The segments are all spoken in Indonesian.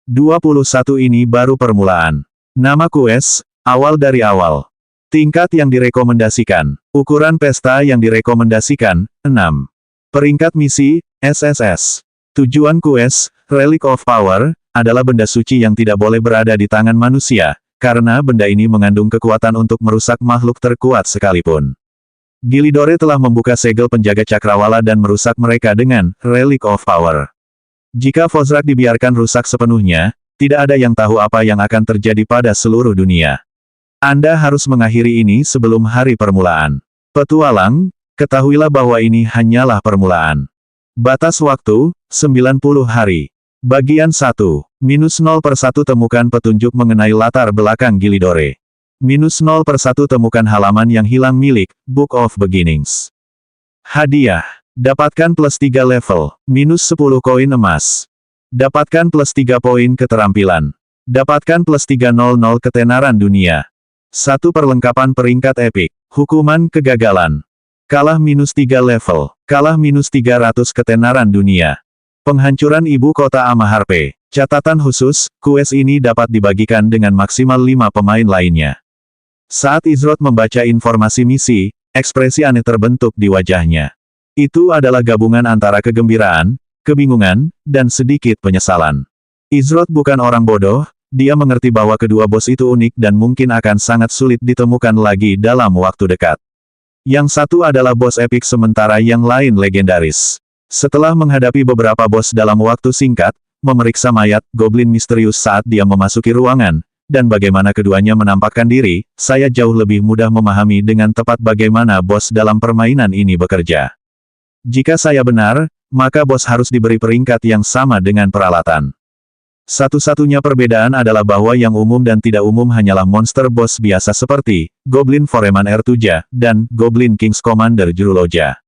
21 ini baru permulaan. Nama quest, awal dari awal. Tingkat yang direkomendasikan. Ukuran pesta yang direkomendasikan, 6. Peringkat misi, SSS. Tujuan quest, Relic of Power, adalah benda suci yang tidak boleh berada di tangan manusia, karena benda ini mengandung kekuatan untuk merusak makhluk terkuat sekalipun. Gilidore telah membuka segel penjaga cakrawala dan merusak mereka dengan Relic of Power. Jika Fozrak dibiarkan rusak sepenuhnya, tidak ada yang tahu apa yang akan terjadi pada seluruh dunia. Anda harus mengakhiri ini sebelum hari permulaan. Petualang, ketahuilah bahwa ini hanyalah permulaan. Batas waktu, 90 hari. Bagian 1. -0/1 temukan petunjuk mengenai latar belakang Gilidore. -0/1 temukan halaman yang hilang milik Book of Beginnings. Hadiah. Dapatkan +3 level, -10 koin emas. Dapatkan +3 poin keterampilan. Dapatkan +300 ketenaran dunia. 1 perlengkapan peringkat epik. Hukuman kegagalan. Kalah -3 level. Kalah -300 ketenaran dunia. Penghancuran ibu kota Amaharpe. Catatan khusus, quest ini dapat dibagikan dengan maksimal 5 pemain lainnya. Saat Izroth membaca informasi misi, ekspresi aneh terbentuk di wajahnya. Itu adalah gabungan antara kegembiraan, kebingungan, dan sedikit penyesalan. Izroth bukan orang bodoh, dia mengerti bahwa kedua bos itu unik dan mungkin akan sangat sulit ditemukan lagi dalam waktu dekat. Yang satu adalah bos epik sementara yang lain legendaris. Setelah menghadapi beberapa bos dalam waktu singkat, memeriksa mayat goblin misterius saat dia memasuki ruangan, dan bagaimana keduanya menampakkan diri, saya jauh lebih mudah memahami dengan tepat bagaimana bos dalam permainan ini bekerja. Jika saya benar, maka bos harus diberi peringkat yang sama dengan peralatan. Satu-satunya perbedaan adalah bahwa yang umum dan tidak umum hanyalah monster boss biasa seperti Goblin Foreman R7 dan Goblin King's Commander Juruloja.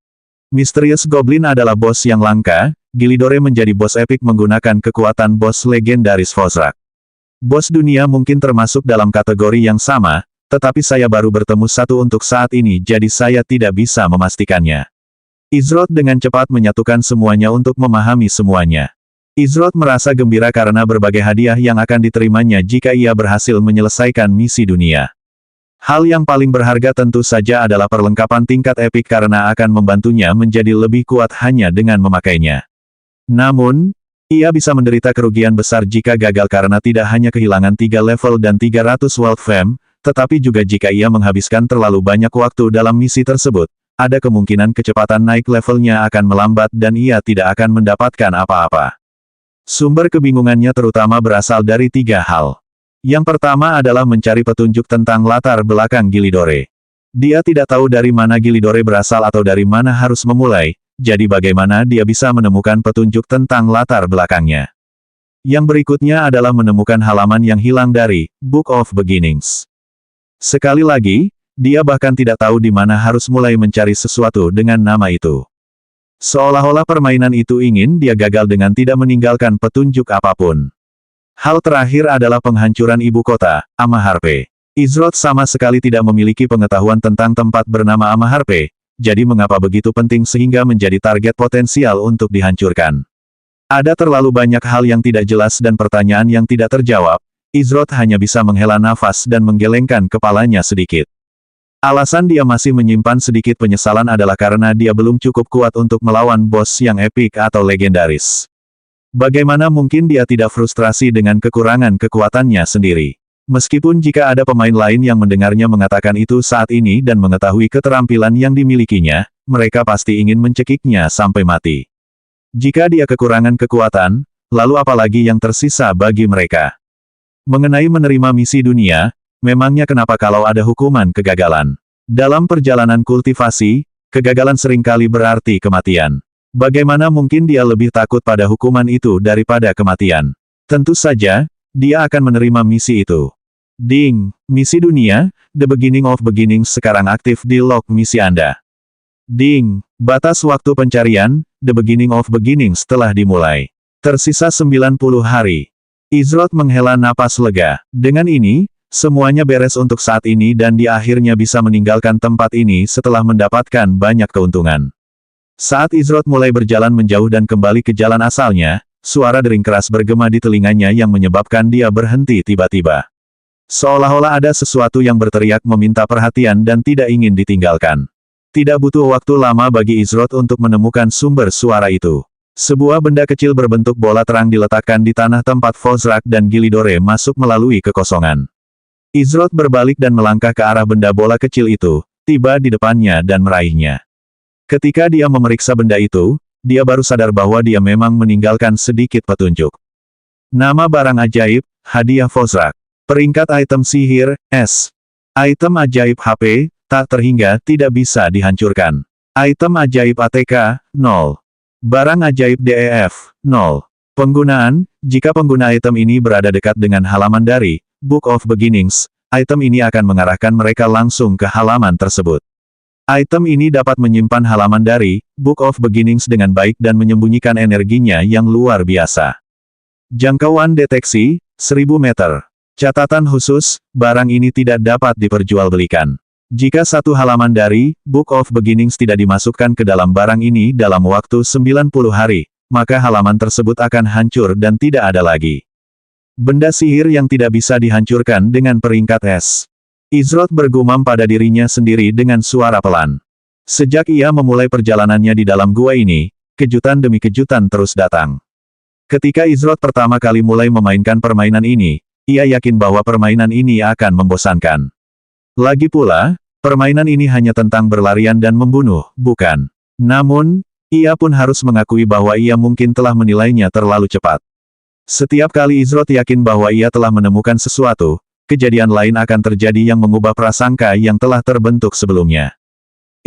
Misterius Goblin adalah bos yang langka, Gilidore menjadi bos epik menggunakan kekuatan bos legendaris Fozrak. Bos dunia mungkin termasuk dalam kategori yang sama, tetapi saya baru bertemu satu untuk saat ini jadi saya tidak bisa memastikannya. Izroth dengan cepat menyatukan semuanya untuk memahami semuanya. Izroth merasa gembira karena berbagai hadiah yang akan diterimanya jika ia berhasil menyelesaikan misi dunia. Hal yang paling berharga tentu saja adalah perlengkapan tingkat epik karena akan membantunya menjadi lebih kuat hanya dengan memakainya. Namun, ia bisa menderita kerugian besar jika gagal karena tidak hanya kehilangan 3 level dan 300 World Fame, tetapi juga jika ia menghabiskan terlalu banyak waktu dalam misi tersebut, ada kemungkinan kecepatan naik levelnya akan melambat dan ia tidak akan mendapatkan apa-apa. Sumber kebingungannya terutama berasal dari 3 hal. Yang pertama adalah mencari petunjuk tentang latar belakang Gilidore. Dia tidak tahu dari mana Gilidore berasal atau dari mana harus memulai, jadi bagaimana dia bisa menemukan petunjuk tentang latar belakangnya. Yang berikutnya adalah menemukan halaman yang hilang dari Book of Beginnings. Sekali lagi, dia bahkan tidak tahu di mana harus mulai mencari sesuatu dengan nama itu. Seolah-olah permainan itu ingin dia gagal dengan tidak meninggalkan petunjuk apapun. Hal terakhir adalah penghancuran ibu kota, Amaharpe. Izroth sama sekali tidak memiliki pengetahuan tentang tempat bernama Amaharpe, jadi mengapa begitu penting sehingga menjadi target potensial untuk dihancurkan. Ada terlalu banyak hal yang tidak jelas dan pertanyaan yang tidak terjawab, Izroth hanya bisa menghela nafas dan menggelengkan kepalanya sedikit. Alasan dia masih menyimpan sedikit penyesalan adalah karena dia belum cukup kuat untuk melawan bos yang epik atau legendaris. Bagaimana mungkin dia tidak frustrasi dengan kekurangan kekuatannya sendiri? Meskipun jika ada pemain lain yang mendengarnya mengatakan itu saat ini dan mengetahui keterampilan yang dimilikinya, mereka pasti ingin mencekiknya sampai mati. Jika dia kekurangan kekuatan, lalu apalagi yang tersisa bagi mereka? Mengenai menerima misi dunia, memangnya kenapa kalau ada hukuman kegagalan? Dalam perjalanan kultivasi, kegagalan seringkali berarti kematian. Bagaimana mungkin dia lebih takut pada hukuman itu daripada kematian? Tentu saja, dia akan menerima misi itu. Ding, misi dunia, The Beginning of Beginnings sekarang aktif di log misi Anda. Ding, batas waktu pencarian, The Beginning of Beginnings telah dimulai. Tersisa 90 hari. Izroth menghela napas lega. Dengan ini, semuanya beres untuk saat ini dan dia akhirnya bisa meninggalkan tempat ini setelah mendapatkan banyak keuntungan. Saat Izroth mulai berjalan menjauh dan kembali ke jalan asalnya, suara dering keras bergema di telinganya yang menyebabkan dia berhenti tiba-tiba. Seolah-olah ada sesuatu yang berteriak meminta perhatian dan tidak ingin ditinggalkan. Tidak butuh waktu lama bagi Izrod untuk menemukan sumber suara itu. Sebuah benda kecil berbentuk bola terang diletakkan di tanah tempat Fozrak dan Gilidore masuk melalui kekosongan. Izrod berbalik dan melangkah ke arah benda bola kecil itu, tiba di depannya dan meraihnya. Ketika dia memeriksa benda itu, dia baru sadar bahwa dia memang meninggalkan sedikit petunjuk. Nama barang ajaib, hadiah Fozrak. Peringkat item sihir, S. Item ajaib HP, tak terhingga, tidak bisa dihancurkan. Item ajaib ATK, 0. Barang ajaib DEF, 0. Penggunaan, jika pengguna item ini berada dekat dengan halaman dari Book of Beginnings, item ini akan mengarahkan mereka langsung ke halaman tersebut. Item ini dapat menyimpan halaman dari Book of Beginnings dengan baik dan menyembunyikan energinya yang luar biasa. Jangkauan deteksi, 1000 meter. Catatan khusus, barang ini tidak dapat diperjualbelikan. Jika satu halaman dari Book of Beginnings tidak dimasukkan ke dalam barang ini dalam waktu 90 hari, maka halaman tersebut akan hancur dan tidak ada lagi. Benda sihir yang tidak bisa dihancurkan dengan peringkat S. Izrod bergumam pada dirinya sendiri dengan suara pelan. Sejak ia memulai perjalanannya di dalam gua ini, kejutan demi kejutan terus datang. Ketika Izrod pertama kali mulai memainkan permainan ini, ia yakin bahwa permainan ini akan membosankan. Lagi pula, permainan ini hanya tentang berlarian dan membunuh, bukan? Namun, ia pun harus mengakui bahwa ia mungkin telah menilainya terlalu cepat. Setiap kali Izrod yakin bahwa ia telah menemukan sesuatu, kejadian lain akan terjadi yang mengubah prasangka yang telah terbentuk sebelumnya.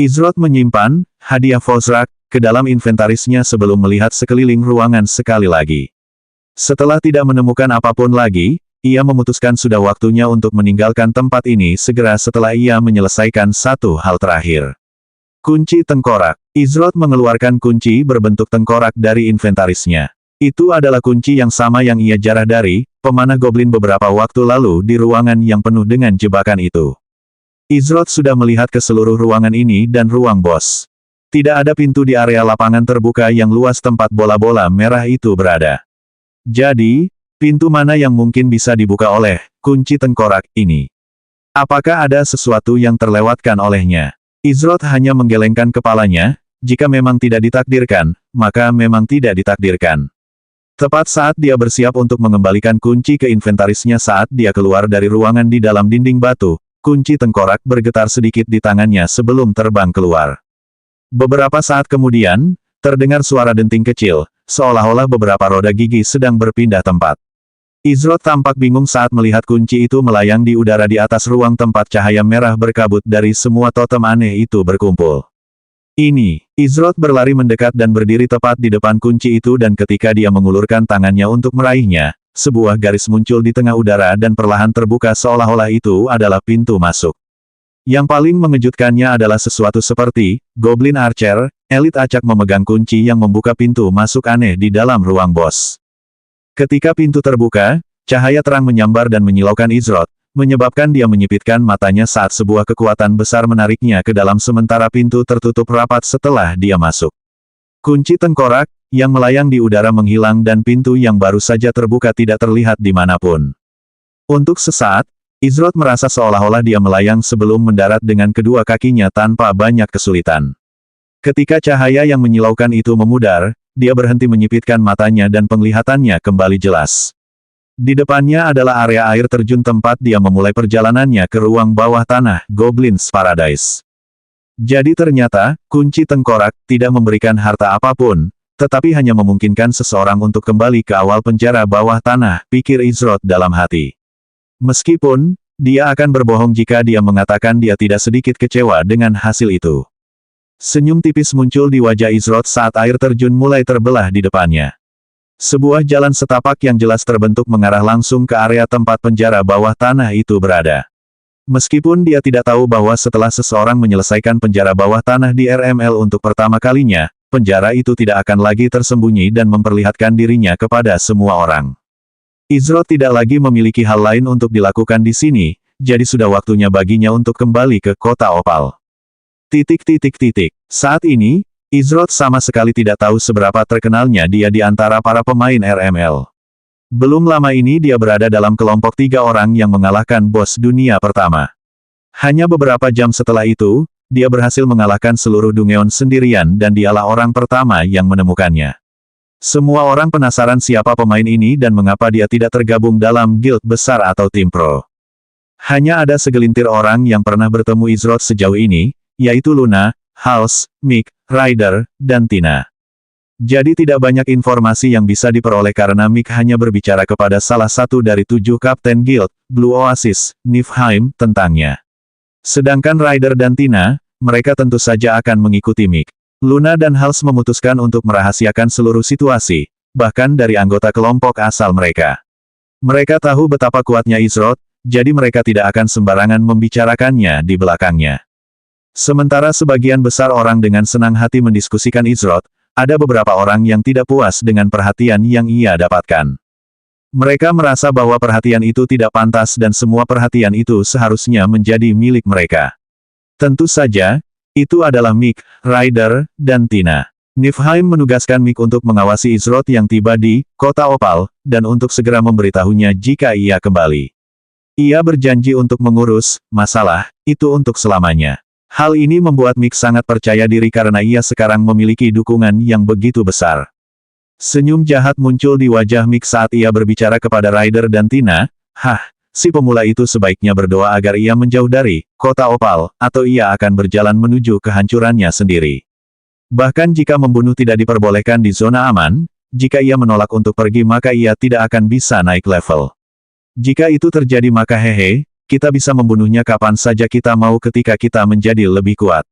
Izrod menyimpan hadiah Fozrak ke dalam inventarisnya sebelum melihat sekeliling ruangan sekali lagi. Setelah tidak menemukan apapun lagi, ia memutuskan sudah waktunya untuk meninggalkan tempat ini segera setelah ia menyelesaikan satu hal terakhir. Kunci tengkorak. Izrod mengeluarkan kunci berbentuk tengkorak dari inventarisnya. Itu adalah kunci yang sama yang ia jarah dari pemanah goblin beberapa waktu lalu di ruangan yang penuh dengan jebakan itu. Izrod sudah melihat ke seluruh ruangan ini dan ruang bos. Tidak ada pintu di area lapangan terbuka yang luas tempat bola-bola merah itu berada. Jadi, pintu mana yang mungkin bisa dibuka oleh kunci tengkorak ini? Apakah ada sesuatu yang terlewatkan olehnya? Izrod hanya menggelengkan kepalanya, jika memang tidak ditakdirkan, maka memang tidak ditakdirkan. Tepat saat dia bersiap untuk mengembalikan kunci ke inventarisnya saat dia keluar dari ruangan di dalam dinding batu, kunci tengkorak bergetar sedikit di tangannya sebelum terbang keluar. Beberapa saat kemudian, terdengar suara denting kecil, seolah-olah beberapa roda gigi sedang berpindah tempat. Izrod tampak bingung saat melihat kunci itu melayang di udara di atas ruang tempat cahaya merah berkabut dari semua totem aneh itu berkumpul. Izrod berlari mendekat dan berdiri tepat di depan kunci itu dan ketika dia mengulurkan tangannya untuk meraihnya, sebuah garis muncul di tengah udara dan perlahan terbuka seolah-olah itu adalah pintu masuk. Yang paling mengejutkannya adalah sesuatu seperti Goblin Archer, elit acak memegang kunci yang membuka pintu masuk aneh di dalam ruang bos. Ketika pintu terbuka, cahaya terang menyambar dan menyilaukan Izrod, menyebabkan dia menyipitkan matanya saat sebuah kekuatan besar menariknya ke dalam sementara pintu tertutup rapat setelah dia masuk. Kunci tengkorak, yang melayang di udara menghilang dan pintu yang baru saja terbuka tidak terlihat dimanapun. Untuk sesaat, Izrod merasa seolah-olah dia melayang sebelum mendarat dengan kedua kakinya tanpa banyak kesulitan. Ketika cahaya yang menyilaukan itu memudar, dia berhenti menyipitkan matanya dan penglihatannya kembali jelas. Di depannya adalah area air terjun tempat dia memulai perjalanannya ke ruang bawah tanah, Goblin's Paradise. Jadi ternyata, kunci tengkorak tidak memberikan harta apapun, tetapi hanya memungkinkan seseorang untuk kembali ke awal penjara bawah tanah, pikir Izrod dalam hati. Meskipun, dia akan berbohong jika dia mengatakan dia tidak sedikit kecewa dengan hasil itu. Senyum tipis muncul di wajah Izrod saat air terjun mulai terbelah di depannya. Sebuah jalan setapak yang jelas terbentuk mengarah langsung ke area tempat penjara bawah tanah itu berada. Meskipun dia tidak tahu bahwa setelah seseorang menyelesaikan penjara bawah tanah di RML untuk pertama kalinya, penjara itu tidak akan lagi tersembunyi dan memperlihatkan dirinya kepada semua orang. Izrod tidak lagi memiliki hal lain untuk dilakukan di sini, jadi sudah waktunya baginya untuk kembali ke kota Opal. Saat ini, Izrod sama sekali tidak tahu seberapa terkenalnya dia di antara para pemain RML. Belum lama ini dia berada dalam kelompok 3 orang yang mengalahkan bos dunia pertama. Hanya beberapa jam setelah itu, dia berhasil mengalahkan seluruh Dungeon sendirian dan dialah orang pertama yang menemukannya. Semua orang penasaran siapa pemain ini dan mengapa dia tidak tergabung dalam guild besar atau tim pro. Hanya ada segelintir orang yang pernah bertemu Izrod sejauh ini, yaitu Luna, Hals, Mick, Ryder, dan Tina. Jadi tidak banyak informasi yang bisa diperoleh karena Mick hanya berbicara kepada salah satu dari 7 kapten guild, Blue Oasis, Niflheim, tentangnya. Sedangkan Ryder dan Tina, mereka tentu saja akan mengikuti Mick. Luna dan Hals memutuskan untuk merahasiakan seluruh situasi, bahkan dari anggota kelompok asal mereka. Mereka tahu betapa kuatnya Izrod, jadi mereka tidak akan sembarangan membicarakannya di belakangnya. Sementara sebagian besar orang dengan senang hati mendiskusikan Izrod, ada beberapa orang yang tidak puas dengan perhatian yang ia dapatkan. Mereka merasa bahwa perhatian itu tidak pantas dan semua perhatian itu seharusnya menjadi milik mereka. Tentu saja, itu adalah Mick, Ryder, dan Tina. Niflheim menugaskan Mick untuk mengawasi Izrod yang tiba di Kota Opal, dan untuk segera memberitahunya jika ia kembali. Ia berjanji untuk mengurus masalah itu untuk selamanya. Hal ini membuat Mick sangat percaya diri karena ia sekarang memiliki dukungan yang begitu besar. Senyum jahat muncul di wajah Mick saat ia berbicara kepada Ryder dan Tina. Si pemula itu sebaiknya berdoa agar ia menjauh dari Kota Opal, atau ia akan berjalan menuju kehancurannya sendiri. Bahkan jika membunuh tidak diperbolehkan di zona aman, jika ia menolak untuk pergi maka ia tidak akan bisa naik level. Jika itu terjadi maka kita bisa membunuhnya kapan saja kita mau ketika kita menjadi lebih kuat.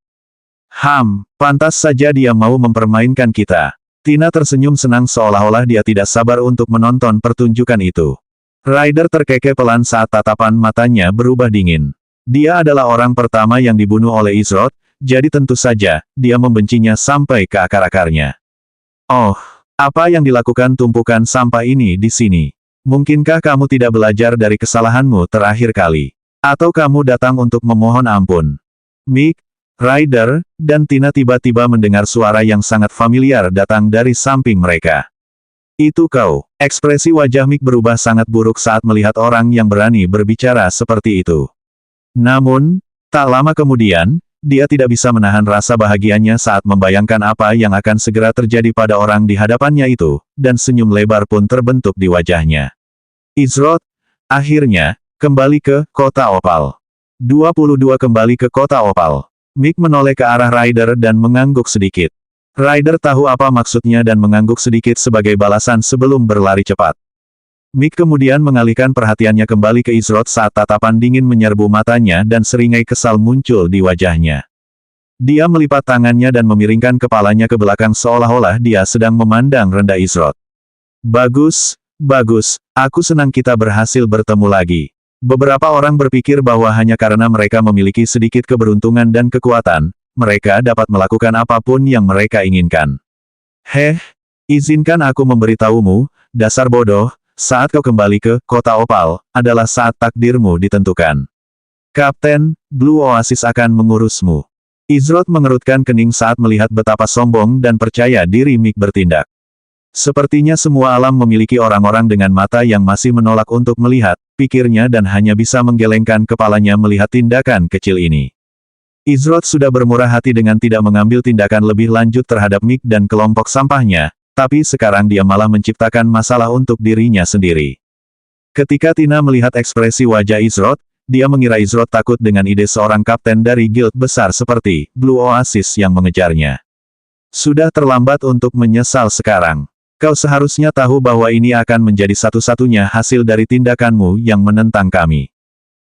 Pantas saja dia mau mempermainkan kita. Tina tersenyum senang seolah-olah dia tidak sabar untuk menonton pertunjukan itu. Ryder terkekeh pelan saat tatapan matanya berubah dingin. Dia adalah orang pertama yang dibunuh oleh Izrod, jadi tentu saja, dia membencinya sampai ke akar-akarnya. Oh, apa yang dilakukan tumpukan sampah ini di sini? Mungkinkah kamu tidak belajar dari kesalahanmu terakhir kali? Atau kamu datang untuk memohon ampun? Mick, Ryder, dan Tina tiba-tiba mendengar suara yang sangat familiar datang dari samping mereka. Itu kau. Ekspresi wajah Mick berubah sangat buruk saat melihat orang yang berani berbicara seperti itu. Namun, tak lama kemudian, dia tidak bisa menahan rasa bahagianya saat membayangkan apa yang akan segera terjadi pada orang di hadapannya itu, dan senyum lebar pun terbentuk di wajahnya. Izrod, akhirnya, kembali ke Kota Opal. 22 kembali ke Kota Opal. Mick menoleh ke arah Ryder dan mengangguk sedikit. Ryder tahu apa maksudnya dan mengangguk sedikit sebagai balasan sebelum berlari cepat. Mick kemudian mengalihkan perhatiannya kembali ke Izrod saat tatapan dingin menyerbu matanya dan seringai kesal muncul di wajahnya. Dia melipat tangannya dan memiringkan kepalanya ke belakang seolah-olah dia sedang memandang rendah Izrod. Bagus, aku senang kita berhasil bertemu lagi. Beberapa orang berpikir bahwa hanya karena mereka memiliki sedikit keberuntungan dan kekuatan, mereka dapat melakukan apapun yang mereka inginkan. Izinkan aku memberitahumu, dasar bodoh, saat kau kembali ke Kota Opal, adalah saat takdirmu ditentukan. Kapten, Blue Oasis akan mengurusmu. Izrod mengerutkan kening saat melihat betapa sombong dan percaya diri Mick bertindak. Sepertinya semua alam memiliki orang-orang dengan mata yang masih menolak untuk melihat, pikirnya dan hanya bisa menggelengkan kepalanya melihat tindakan kecil ini. Izrod sudah bermurah hati dengan tidak mengambil tindakan lebih lanjut terhadap Mick dan kelompok sampahnya, tapi sekarang dia malah menciptakan masalah untuk dirinya sendiri. Ketika Tina melihat ekspresi wajah Izrod, dia mengira Izrod takut dengan ide seorang kapten dari guild besar seperti Blue Oasis yang mengejarnya. Sudah terlambat untuk menyesal sekarang. Kau seharusnya tahu bahwa ini akan menjadi satu-satunya hasil dari tindakanmu yang menentang kami.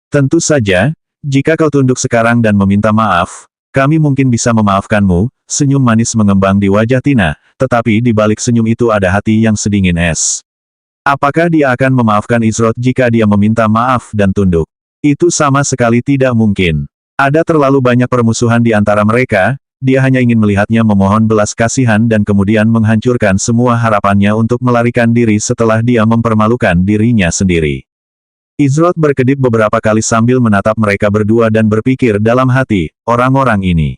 Tentu saja, jika kau tunduk sekarang dan meminta maaf, kami mungkin bisa memaafkanmu. Senyum manis mengembang di wajah Tina, tetapi di balik senyum itu ada hati yang sedingin es. Apakah dia akan memaafkan Izrod jika dia meminta maaf dan tunduk? Itu sama sekali tidak mungkin. Ada terlalu banyak permusuhan di antara mereka, dia hanya ingin melihatnya memohon belas kasihan dan kemudian menghancurkan semua harapannya untuk melarikan diri setelah dia mempermalukan dirinya sendiri. Izrod berkedip beberapa kali sambil menatap mereka berdua dan berpikir dalam hati, orang-orang ini.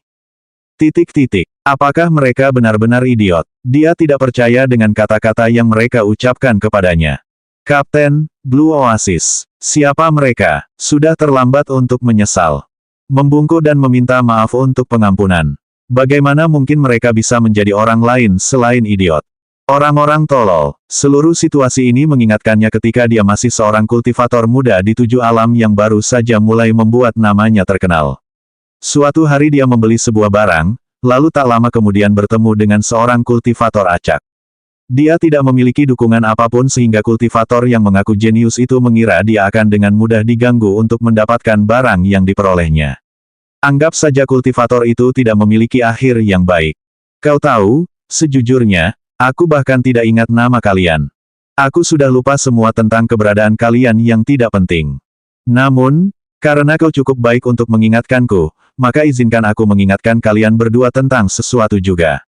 Apakah mereka benar-benar idiot? Dia tidak percaya dengan kata-kata yang mereka ucapkan kepadanya. Kapten, Blue Oasis. Siapa mereka? Sudah terlambat untuk menyesal. Membungkuk dan meminta maaf untuk pengampunan. Bagaimana mungkin mereka bisa menjadi orang lain selain idiot? Orang-orang tolol. Seluruh situasi ini mengingatkannya ketika dia masih seorang kultivator muda di 7 alam yang baru saja mulai membuat namanya terkenal. Suatu hari dia membeli sebuah barang, lalu tak lama kemudian bertemu dengan seorang kultivator acak. Dia tidak memiliki dukungan apapun sehingga kultivator yang mengaku jenius itu mengira dia akan dengan mudah diganggu untuk mendapatkan barang yang diperolehnya. Anggap saja kultivator itu tidak memiliki akhir yang baik. Kau tahu, sejujurnya, aku bahkan tidak ingat nama kalian. Aku sudah lupa semua tentang keberadaan kalian yang tidak penting. Namun, karena kau cukup baik untuk mengingatkanku, maka izinkan aku mengingatkan kalian berdua tentang sesuatu juga.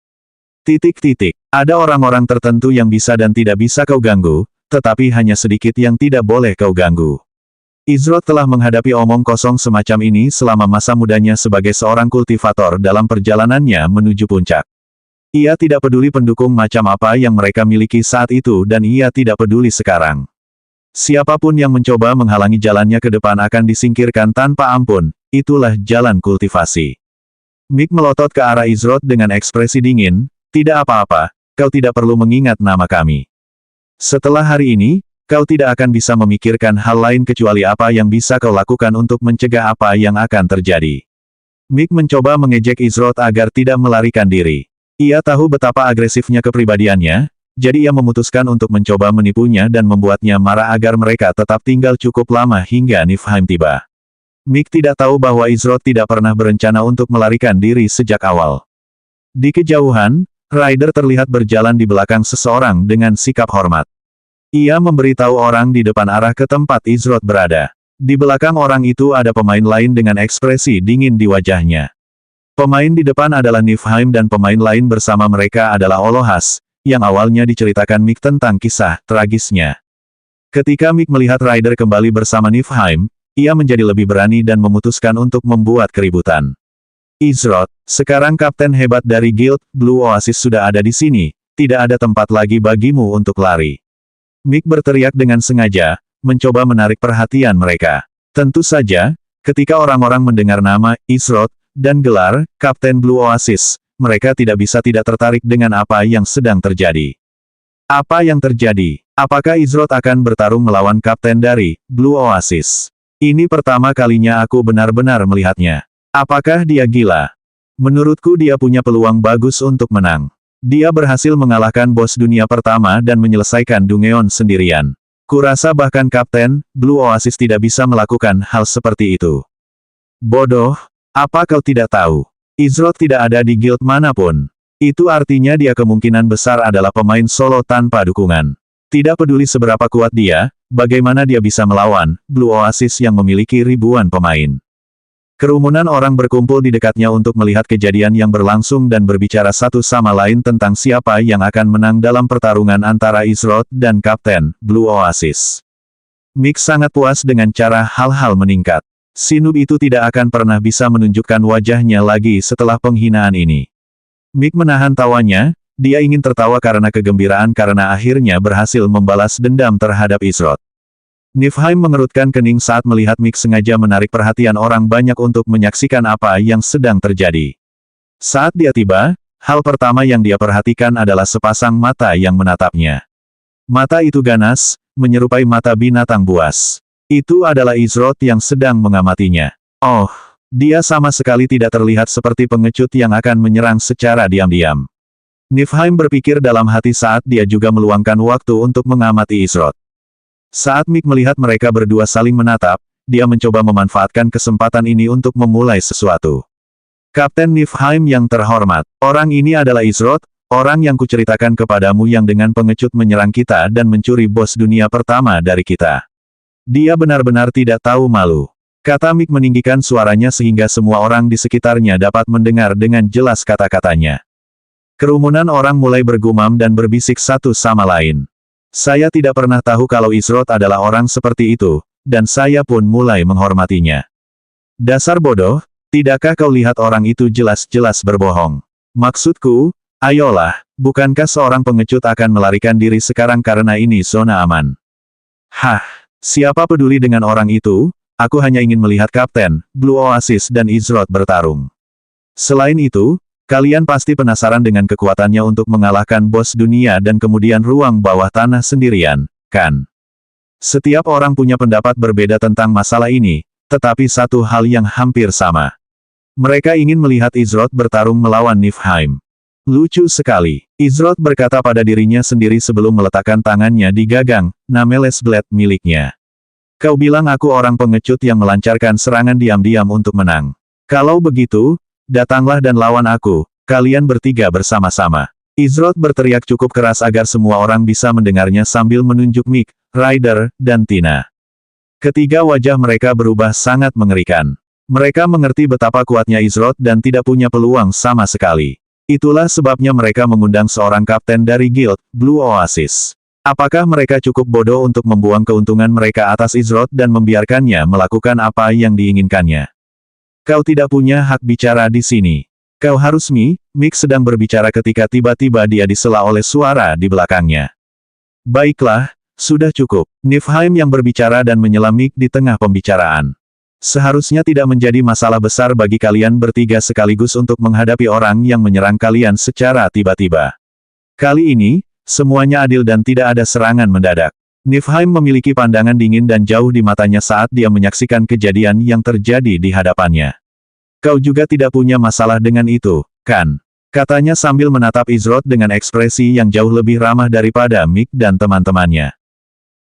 Ada orang-orang tertentu yang bisa dan tidak bisa kau ganggu, tetapi hanya sedikit yang tidak boleh kau ganggu. Izrod telah menghadapi omong kosong semacam ini selama masa mudanya sebagai seorang kultivator dalam perjalanannya menuju puncak. Ia tidak peduli pendukung macam apa yang mereka miliki saat itu dan ia tidak peduli sekarang. Siapapun yang mencoba menghalangi jalannya ke depan akan disingkirkan tanpa ampun, itulah jalan kultivasi. Mick melotot ke arah Izrod dengan ekspresi dingin. Tidak apa-apa, kau tidak perlu mengingat nama kami. Setelah hari ini, kau tidak akan bisa memikirkan hal lain kecuali apa yang bisa kau lakukan untuk mencegah apa yang akan terjadi. Mick mencoba mengejek Izrod agar tidak melarikan diri. Ia tahu betapa agresifnya kepribadiannya, jadi ia memutuskan untuk mencoba menipunya dan membuatnya marah agar mereka tetap tinggal cukup lama hingga Niflheim tiba. Mick tidak tahu bahwa Izrod tidak pernah berencana untuk melarikan diri sejak awal. Di kejauhan, Ryder terlihat berjalan di belakang seseorang dengan sikap hormat. Ia memberitahu orang di depan arah ke tempat Izrod berada. Di belakang orang itu ada pemain lain dengan ekspresi dingin di wajahnya. Pemain di depan adalah Niflheim dan pemain lain bersama mereka adalah Olohas, yang awalnya diceritakan Mick tentang kisah tragisnya. Ketika Mick melihat Ryder kembali bersama Niflheim, ia menjadi lebih berani dan memutuskan untuk membuat keributan. Izrod, sekarang kapten hebat dari Guild Blue Oasis sudah ada di sini, tidak ada tempat lagi bagimu untuk lari. Mick berteriak dengan sengaja, mencoba menarik perhatian mereka. Tentu saja, ketika orang-orang mendengar nama Izrod dan gelar Kapten Blue Oasis, mereka tidak bisa tidak tertarik dengan apa yang sedang terjadi. Apa yang terjadi? Apakah Izrod akan bertarung melawan kapten dari Blue Oasis? Ini pertama kalinya aku benar-benar melihatnya. Apakah dia gila? Menurutku dia punya peluang bagus untuk menang. Dia berhasil mengalahkan bos dunia pertama dan menyelesaikan Dungeon sendirian. Kurasa bahkan Kapten Blue Oasis tidak bisa melakukan hal seperti itu. Bodoh, apa kau tidak tahu? Izrod tidak ada di guild manapun. Itu artinya dia kemungkinan besar adalah pemain solo tanpa dukungan. Tidak peduli seberapa kuat dia, bagaimana dia bisa melawan Blue Oasis yang memiliki ribuan pemain. Kerumunan orang berkumpul di dekatnya untuk melihat kejadian yang berlangsung dan berbicara satu sama lain tentang siapa yang akan menang dalam pertarungan antara Izrod dan Kapten Blue Oasis. Mick sangat puas dengan cara hal-hal meningkat. Si noob itu tidak akan pernah bisa menunjukkan wajahnya lagi setelah penghinaan ini. Mick menahan tawanya, dia ingin tertawa karena kegembiraan karena akhirnya berhasil membalas dendam terhadap Izrod. Niflheim mengerutkan kening saat melihat Mick sengaja menarik perhatian orang banyak untuk menyaksikan apa yang sedang terjadi. Saat dia tiba, hal pertama yang dia perhatikan adalah sepasang mata yang menatapnya. Mata itu ganas, menyerupai mata binatang buas. Itu adalah Izrod yang sedang mengamatinya. Oh, dia sama sekali tidak terlihat seperti pengecut yang akan menyerang secara diam-diam. Niflheim berpikir dalam hati saat dia juga meluangkan waktu untuk mengamati Izrod. Saat Mick melihat mereka berdua saling menatap, dia mencoba memanfaatkan kesempatan ini untuk memulai sesuatu. Kapten Niflheim yang terhormat, orang ini adalah Izrod, orang yang kuceritakan kepadamu yang dengan pengecut menyerang kita dan mencuri bos dunia pertama dari kita. Dia benar-benar tidak tahu malu. Kata Mick meninggikan suaranya sehingga semua orang di sekitarnya dapat mendengar dengan jelas kata-katanya. Kerumunan orang mulai bergumam dan berbisik satu sama lain. Saya tidak pernah tahu kalau Izrod adalah orang seperti itu, dan saya pun mulai menghormatinya. Dasar bodoh, tidakkah kau lihat orang itu jelas-jelas berbohong? Maksudku, ayolah, bukankah seorang pengecut akan melarikan diri sekarang karena ini zona aman? Hah, siapa peduli dengan orang itu, aku hanya ingin melihat Kapten, Blue Oasis dan Izroth bertarung. Selain itu, kalian pasti penasaran dengan kekuatannya untuk mengalahkan bos dunia dan kemudian ruang bawah tanah sendirian, kan? Setiap orang punya pendapat berbeda tentang masalah ini, tetapi satu hal yang hampir sama. Mereka ingin melihat Izroth bertarung melawan Niflheim. Lucu sekali, Izroth berkata pada dirinya sendiri sebelum meletakkan tangannya di gagang Nameless Blade miliknya. Kau bilang aku orang pengecut yang melancarkan serangan diam-diam untuk menang. Kalau begitu, datanglah dan lawan aku, kalian bertiga bersama-sama. Izroth berteriak cukup keras agar semua orang bisa mendengarnya sambil menunjuk Mick, Ryder, dan Tina. Ketiga wajah mereka berubah sangat mengerikan. Mereka mengerti betapa kuatnya Izroth dan tidak punya peluang sama sekali. Itulah sebabnya mereka mengundang seorang kapten dari Guild, Blue Oasis. Apakah mereka cukup bodoh untuk membuang keuntungan mereka atas Izroth dan membiarkannya melakukan apa yang diinginkannya? Kau tidak punya hak bicara di sini. Kau harus Mick sedang berbicara ketika tiba-tiba dia disela oleh suara di belakangnya. Baiklah, sudah cukup. Niflheim yang berbicara dan menyela Mick di tengah pembicaraan. Seharusnya tidak menjadi masalah besar bagi kalian bertiga sekaligus untuk menghadapi orang yang menyerang kalian secara tiba-tiba. Kali ini, semuanya adil dan tidak ada serangan mendadak. Niflheim memiliki pandangan dingin dan jauh di matanya saat dia menyaksikan kejadian yang terjadi di hadapannya. Kau juga tidak punya masalah dengan itu, kan? Katanya sambil menatap Izroth dengan ekspresi yang jauh lebih ramah daripada Mick dan teman-temannya.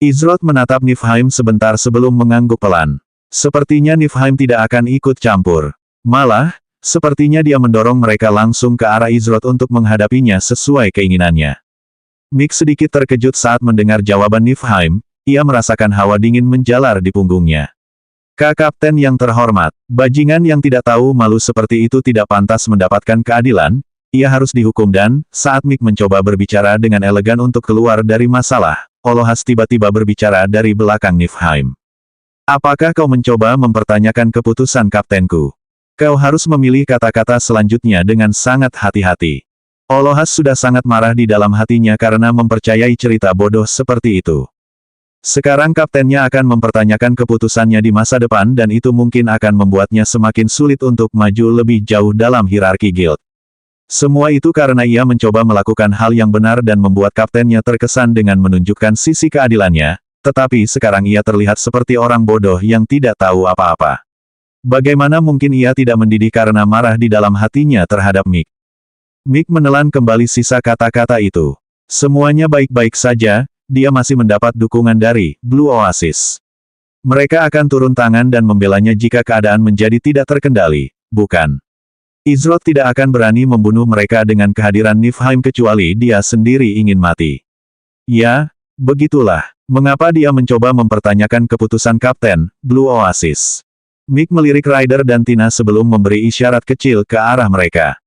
Izroth menatap Niflheim sebentar sebelum mengangguk pelan. Sepertinya Niflheim tidak akan ikut campur. Malah, sepertinya dia mendorong mereka langsung ke arah Izroth untuk menghadapinya sesuai keinginannya. Mick sedikit terkejut saat mendengar jawaban Niflheim, ia merasakan hawa dingin menjalar di punggungnya. Kapten yang terhormat, bajingan yang tidak tahu malu seperti itu tidak pantas mendapatkan keadilan, ia harus dihukum dan, saat Mick mencoba berbicara dengan elegan untuk keluar dari masalah, Olohas tiba-tiba berbicara dari belakang Niflheim. Apakah kau mencoba mempertanyakan keputusan kaptenku? Kau harus memilih kata-kata selanjutnya dengan sangat hati-hati. Olohas sudah sangat marah di dalam hatinya karena mempercayai cerita bodoh seperti itu. Sekarang kaptennya akan mempertanyakan keputusannya di masa depan dan itu mungkin akan membuatnya semakin sulit untuk maju lebih jauh dalam hierarki guild. Semua itu karena ia mencoba melakukan hal yang benar dan membuat kaptennya terkesan dengan menunjukkan sisi keadilannya. Tetapi sekarang ia terlihat seperti orang bodoh yang tidak tahu apa-apa. Bagaimana mungkin ia tidak mendidih karena marah di dalam hatinya terhadap Mick? Mick menelan kembali sisa kata-kata itu. Semuanya baik-baik saja, dia masih mendapat dukungan dari Blue Oasis. Mereka akan turun tangan dan membelanya jika keadaan menjadi tidak terkendali, bukan? Izroth tidak akan berani membunuh mereka dengan kehadiran Niflheim kecuali dia sendiri ingin mati. Ya, begitulah. Mengapa dia mencoba mempertanyakan keputusan Kapten, Blue Oasis? Mick melirik Ryder dan Tina sebelum memberi isyarat kecil ke arah mereka.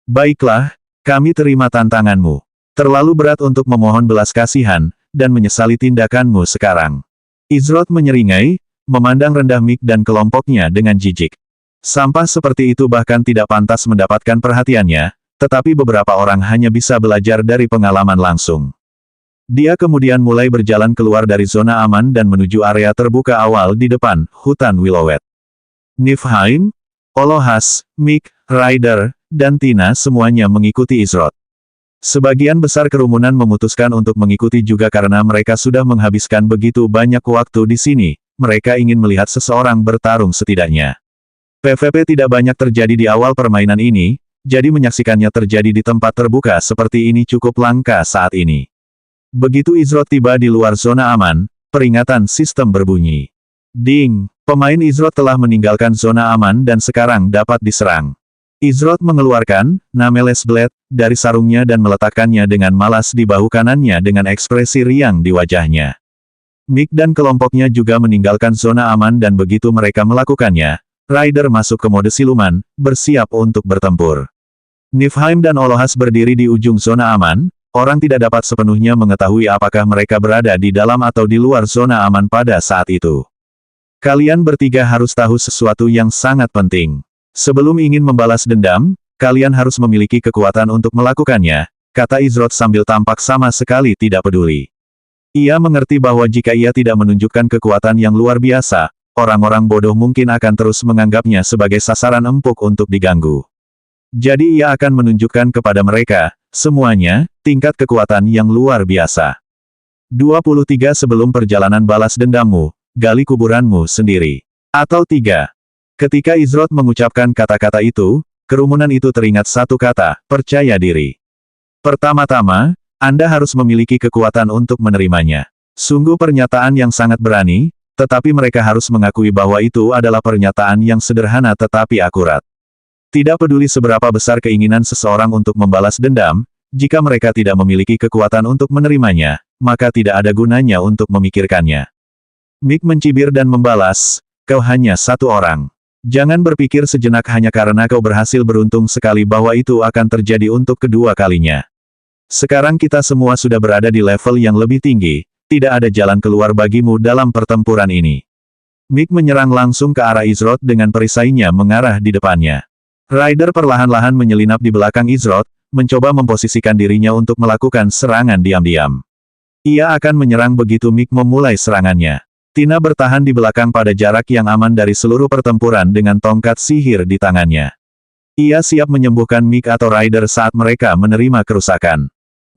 Baiklah, kami terima tantanganmu. Terlalu berat untuk memohon belas kasihan, dan menyesali tindakanmu sekarang. Izroth menyeringai, memandang rendah Mick dan kelompoknya dengan jijik. Sampah seperti itu bahkan tidak pantas mendapatkan perhatiannya, tetapi beberapa orang hanya bisa belajar dari pengalaman langsung. Dia kemudian mulai berjalan keluar dari zona aman dan menuju area terbuka awal di depan hutan Willowet. Niflheim, Olohas, Mick, Ryder, dan Tina semuanya mengikuti Izroth. Sebagian besar kerumunan memutuskan untuk mengikuti juga karena mereka sudah menghabiskan begitu banyak waktu di sini, mereka ingin melihat seseorang bertarung setidaknya. PvP tidak banyak terjadi di awal permainan ini, jadi menyaksikannya terjadi di tempat terbuka seperti ini cukup langka saat ini. Begitu Izroth tiba di luar zona aman, peringatan sistem berbunyi. Ding! Pemain Izroth telah meninggalkan zona aman dan sekarang dapat diserang. Izroth mengeluarkan Nameless Blade dari sarungnya dan meletakkannya dengan malas di bahu kanannya dengan ekspresi riang di wajahnya. Mick dan kelompoknya juga meninggalkan zona aman dan begitu mereka melakukannya, Ryder masuk ke mode siluman, bersiap untuk bertempur. Niflheim dan Olohas berdiri di ujung zona aman. Orang tidak dapat sepenuhnya mengetahui apakah mereka berada di dalam atau di luar zona aman pada saat itu. Kalian bertiga harus tahu sesuatu yang sangat penting. Sebelum ingin membalas dendam, kalian harus memiliki kekuatan untuk melakukannya, kata Izrod sambil tampak sama sekali tidak peduli. Ia mengerti bahwa jika ia tidak menunjukkan kekuatan yang luar biasa, orang-orang bodoh mungkin akan terus menganggapnya sebagai sasaran empuk untuk diganggu. Jadi ia akan menunjukkan kepada mereka, semuanya, tingkat kekuatan yang luar biasa. 23 Sebelum perjalanan balas dendammu, gali kuburanmu sendiri. Atau 3. Ketika Izrod mengucapkan kata-kata itu, kerumunan itu teringat satu kata, percaya diri. Pertama-tama, Anda harus memiliki kekuatan untuk menerimanya. Sungguh pernyataan yang sangat berani, tetapi mereka harus mengakui bahwa itu adalah pernyataan yang sederhana tetapi akurat. Tidak peduli seberapa besar keinginan seseorang untuk membalas dendam, jika mereka tidak memiliki kekuatan untuk menerimanya, maka tidak ada gunanya untuk memikirkannya. Mick mencibir dan membalas, kau hanya satu orang. Jangan berpikir sejenak hanya karena kau berhasil beruntung sekali bahwa itu akan terjadi untuk kedua kalinya. Sekarang kita semua sudah berada di level yang lebih tinggi, tidak ada jalan keluar bagimu dalam pertempuran ini. Mick menyerang langsung ke arah Izrod dengan perisainya mengarah di depannya. Ryder perlahan-lahan menyelinap di belakang Izrod, mencoba memposisikan dirinya untuk melakukan serangan diam-diam. Ia akan menyerang begitu Mick memulai serangannya. Tina bertahan di belakang pada jarak yang aman dari seluruh pertempuran dengan tongkat sihir di tangannya. Ia siap menyembuhkan Mick atau Ryder saat mereka menerima kerusakan.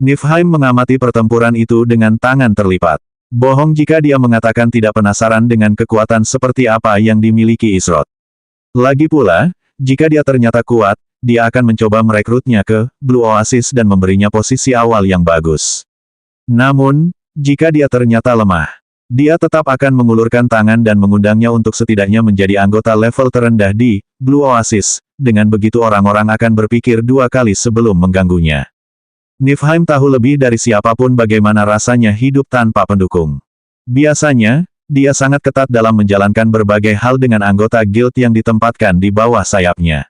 Niflheim mengamati pertempuran itu dengan tangan terlipat. Bohong jika dia mengatakan tidak penasaran dengan kekuatan seperti apa yang dimiliki Izrod. Lagi pula, jika dia ternyata kuat, dia akan mencoba merekrutnya ke Blue Oasis dan memberinya posisi awal yang bagus. Namun, jika dia ternyata lemah, dia tetap akan mengulurkan tangan dan mengundangnya untuk setidaknya menjadi anggota level terendah di Blue Oasis. Dengan begitu orang-orang akan berpikir dua kali sebelum mengganggunya. Niflheim tahu lebih dari siapapun bagaimana rasanya hidup tanpa pendukung. Biasanya, dia sangat ketat dalam menjalankan berbagai hal dengan anggota guild yang ditempatkan di bawah sayapnya.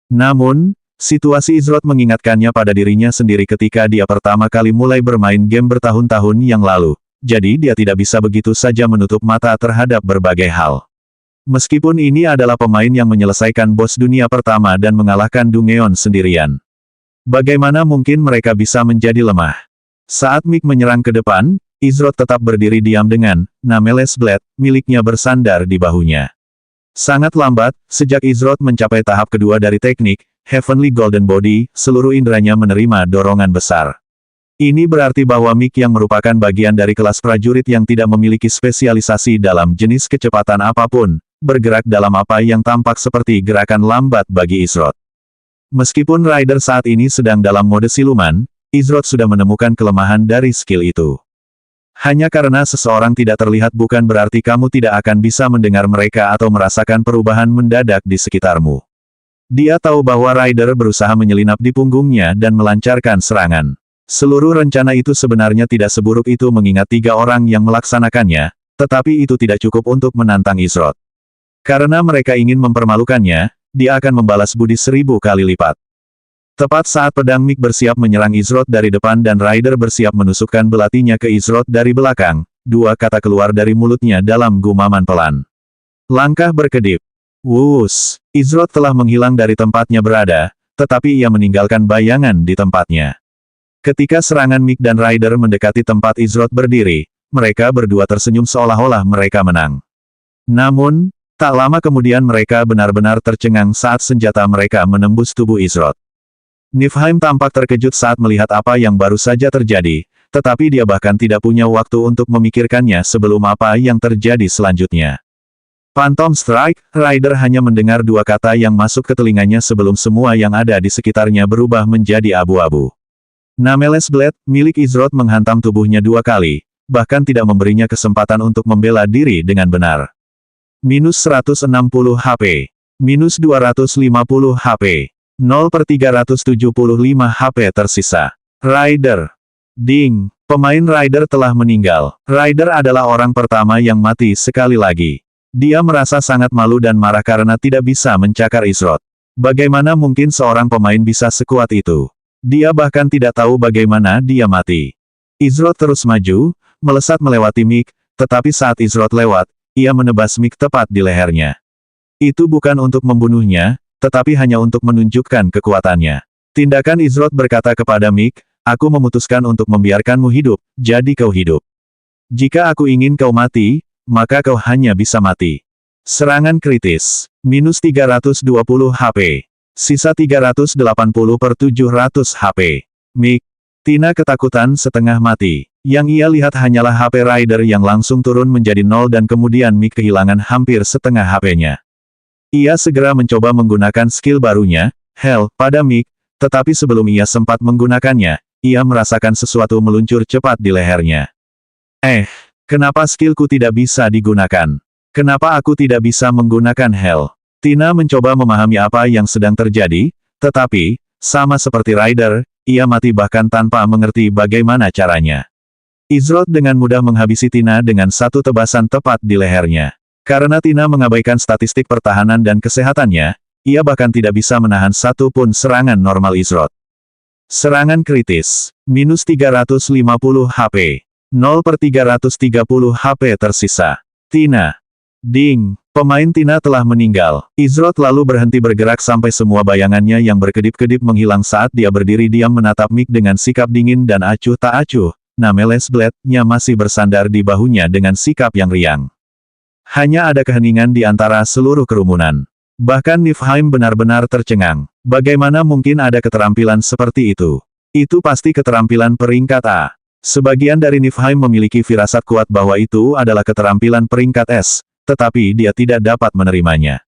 Namun, situasi Izrod mengingatkannya pada dirinya sendiri ketika dia pertama kali mulai bermain game bertahun-tahun yang lalu, jadi dia tidak bisa begitu saja menutup mata terhadap berbagai hal. Meskipun ini adalah pemain yang menyelesaikan bos dunia pertama dan mengalahkan Dungeon sendirian. Bagaimana mungkin mereka bisa menjadi lemah? Saat Mick menyerang ke depan, Izrod tetap berdiri diam dengan Nameless Blade miliknya bersandar di bahunya. Sangat lambat, sejak Izrod mencapai tahap kedua dari teknik Heavenly Golden Body, seluruh indranya menerima dorongan besar. Ini berarti bahwa Mick yang merupakan bagian dari kelas prajurit yang tidak memiliki spesialisasi dalam jenis kecepatan apapun, bergerak dalam apa yang tampak seperti gerakan lambat bagi Izrod. Meskipun Ryder saat ini sedang dalam mode siluman, Izrod sudah menemukan kelemahan dari skill itu. Hanya karena seseorang tidak terlihat bukan berarti kamu tidak akan bisa mendengar mereka atau merasakan perubahan mendadak di sekitarmu. Dia tahu bahwa Ryder berusaha menyelinap di punggungnya dan melancarkan serangan. Seluruh rencana itu sebenarnya tidak seburuk itu mengingat 3 orang yang melaksanakannya, tetapi itu tidak cukup untuk menantang Izrod. Karena mereka ingin mempermalukannya, dia akan membalas budi 1000 kali lipat. Tepat saat pedang Mick bersiap menyerang Izrod dari depan dan Ryder bersiap menusukkan belatinya ke Izrod dari belakang, 2 kata keluar dari mulutnya dalam gumaman pelan. Langkah berkedip. Wuss, Izrod telah menghilang dari tempatnya berada, tetapi ia meninggalkan bayangan di tempatnya. Ketika serangan Mick dan Ryder mendekati tempat Izrod berdiri, mereka berdua tersenyum seolah-olah mereka menang. Namun, tak lama kemudian mereka benar-benar tercengang saat senjata mereka menembus tubuh Izrod. Niflheim tampak terkejut saat melihat apa yang baru saja terjadi, tetapi dia bahkan tidak punya waktu untuk memikirkannya sebelum apa yang terjadi selanjutnya. Phantom Strike, Ryder hanya mendengar 2 kata yang masuk ke telinganya sebelum semua yang ada di sekitarnya berubah menjadi abu-abu. Nameless Blade, milik Izrod menghantam tubuhnya 2 kali, bahkan tidak memberinya kesempatan untuk membela diri dengan benar. Minus 160 HP. Minus 250 HP. 0/375 HP tersisa. Ryder. Ding. Pemain Ryder telah meninggal. Ryder adalah orang pertama yang mati sekali lagi. Dia merasa sangat malu dan marah karena tidak bisa mencakar Izrod. Bagaimana mungkin seorang pemain bisa sekuat itu? Dia bahkan tidak tahu bagaimana dia mati. Izrod terus maju, melesat melewati Mick, tetapi saat Izrod lewat, ia menebas Mick tepat di lehernya. Itu bukan untuk membunuhnya, tetapi hanya untuk menunjukkan kekuatannya. Tindakan Izroth berkata kepada Mick, aku memutuskan untuk membiarkanmu hidup, jadi kau hidup. Jika aku ingin kau mati, maka kau hanya bisa mati. Serangan kritis. Minus 320 HP. Sisa 380 per 700 HP. Mick. Tina ketakutan setengah mati. Yang ia lihat hanyalah HP Rider yang langsung turun menjadi 0 dan kemudian Mick kehilangan hampir setengah HP-nya. Ia segera mencoba menggunakan skill barunya, Hell, pada Mick, tetapi sebelum ia sempat menggunakannya, ia merasakan sesuatu meluncur cepat di lehernya. Kenapa skillku tidak bisa digunakan? Kenapa aku tidak bisa menggunakan Hell? Tina mencoba memahami apa yang sedang terjadi, tetapi, sama seperti Rider, ia mati bahkan tanpa mengerti bagaimana caranya. Izroth dengan mudah menghabisi Tina dengan satu tebasan tepat di lehernya. Karena Tina mengabaikan statistik pertahanan dan kesehatannya, ia bahkan tidak bisa menahan satu pun serangan normal Izroth. Serangan kritis. Minus 350 HP. 0 per 330 HP tersisa. Tina. Ding. Pemain Tina telah meninggal. Izroth lalu berhenti bergerak sampai semua bayangannya yang berkedip-kedip menghilang saat dia berdiri diam menatap Mick dengan sikap dingin dan acuh tak acuh. Nameles Blade-nya masih bersandar di bahunya dengan sikap yang riang. Hanya ada keheningan di antara seluruh kerumunan. Bahkan Niflheim benar-benar tercengang. Bagaimana mungkin ada keterampilan seperti itu? Itu pasti keterampilan peringkat A. Sebagian dari Niflheim memiliki firasat kuat bahwa itu adalah keterampilan peringkat S, tetapi dia tidak dapat menerimanya.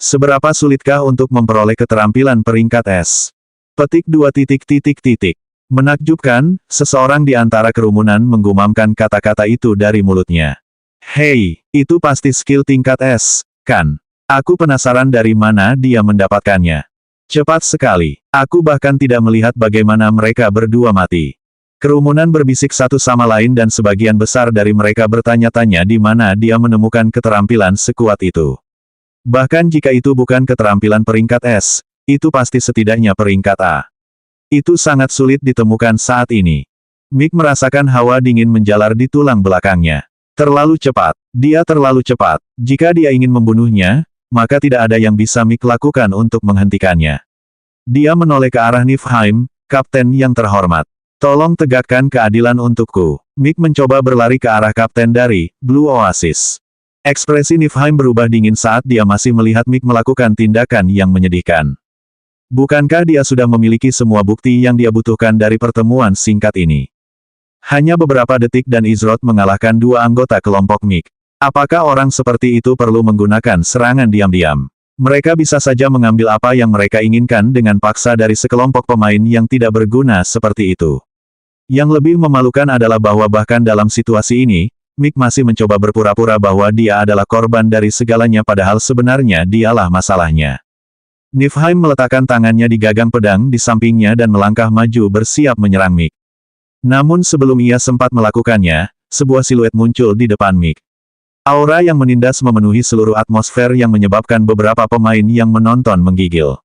Seberapa sulitkah untuk memperoleh keterampilan peringkat S? Petik 2 titik titik titik. Menakjubkan, seseorang di antara kerumunan menggumamkan kata-kata itu dari mulutnya. Hei, itu pasti skill tingkat S, kan? Aku penasaran dari mana dia mendapatkannya. Cepat sekali. Aku bahkan tidak melihat bagaimana mereka berdua mati. Kerumunan berbisik satu sama lain dan sebagian besar dari mereka bertanya-tanya di mana dia menemukan keterampilan sekuat itu. Bahkan jika itu bukan keterampilan peringkat S, itu pasti setidaknya peringkat A. Itu sangat sulit ditemukan saat ini. Mick merasakan hawa dingin menjalar di tulang belakangnya. Terlalu cepat. Dia terlalu cepat. Jika dia ingin membunuhnya, maka tidak ada yang bisa Mick lakukan untuk menghentikannya. Dia menoleh ke arah Niflheim, Kapten yang terhormat. Tolong tegakkan keadilan untukku. Mick mencoba berlari ke arah Kapten dari Blue Oasis. Ekspresi Niflheim berubah dingin saat dia masih melihat Mick melakukan tindakan yang menyedihkan. Bukankah dia sudah memiliki semua bukti yang dia butuhkan dari pertemuan singkat ini? Hanya beberapa detik dan Izroth mengalahkan dua anggota kelompok Mick. Apakah orang seperti itu perlu menggunakan serangan diam-diam? Mereka bisa saja mengambil apa yang mereka inginkan dengan paksa dari sekelompok pemain yang tidak berguna seperti itu. Yang lebih memalukan adalah bahwa bahkan dalam situasi ini, Mick masih mencoba berpura-pura bahwa dia adalah korban dari segalanya padahal sebenarnya dialah masalahnya. Niflheim meletakkan tangannya di gagang pedang di sampingnya dan melangkah maju bersiap menyerang Mick. Namun sebelum ia sempat melakukannya, sebuah siluet muncul di depan Mick. Aura yang menindas memenuhi seluruh atmosfer yang menyebabkan beberapa pemain yang menonton menggigil.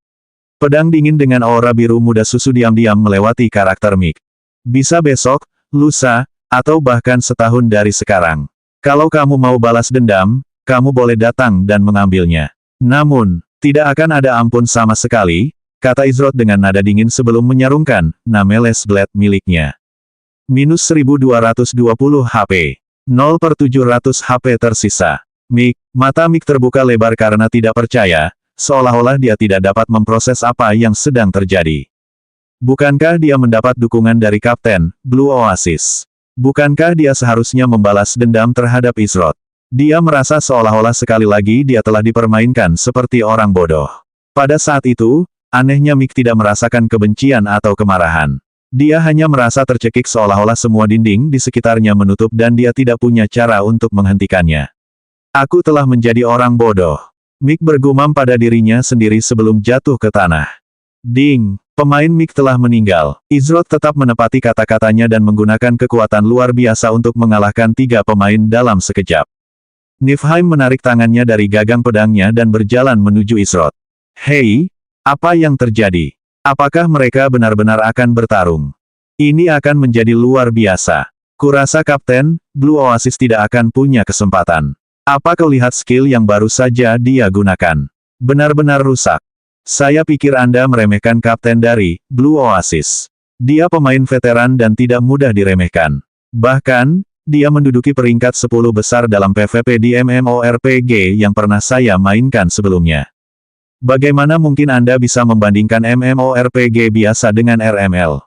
Pedang dingin dengan aura biru muda susu diam-diam melewati karakter Mick. Bisa besok, lusa, atau bahkan setahun dari sekarang. Kalau kamu mau balas dendam, kamu boleh datang dan mengambilnya. Namun, tidak akan ada ampun sama sekali, kata Izroth dengan nada dingin sebelum menyarungkan Nameles Blade miliknya. Minus 1220 HP. 0 per 700 HP tersisa. Mick, mata Mick terbuka lebar karena tidak percaya, seolah-olah dia tidak dapat memproses apa yang sedang terjadi. Bukankah dia mendapat dukungan dari Kapten Blue Oasis? Bukankah dia seharusnya membalas dendam terhadap Izroth? Dia merasa seolah-olah sekali lagi dia telah dipermainkan seperti orang bodoh. Pada saat itu, anehnya Mick tidak merasakan kebencian atau kemarahan. Dia hanya merasa tercekik seolah-olah semua dinding di sekitarnya menutup dan dia tidak punya cara untuk menghentikannya. Aku telah menjadi orang bodoh. Mick bergumam pada dirinya sendiri sebelum jatuh ke tanah. Ding! Pemain Mick telah meninggal. Izroth tetap menepati kata-katanya dan menggunakan kekuatan luar biasa untuk mengalahkan 3 pemain dalam sekejap. Niflheim menarik tangannya dari gagang pedangnya dan berjalan menuju Izroth. Hei! Apa yang terjadi? Apakah mereka benar-benar akan bertarung? Ini akan menjadi luar biasa. Kurasa Kapten Blue Oasis tidak akan punya kesempatan. Apa kau lihat skill yang baru saja dia gunakan? Benar-benar rusak. Saya pikir Anda meremehkan kapten dari Blue Oasis. Dia pemain veteran dan tidak mudah diremehkan. Bahkan, dia menduduki peringkat 10 besar dalam PvP di MMORPG yang pernah saya mainkan sebelumnya. Bagaimana mungkin Anda bisa membandingkan MMORPG biasa dengan RML?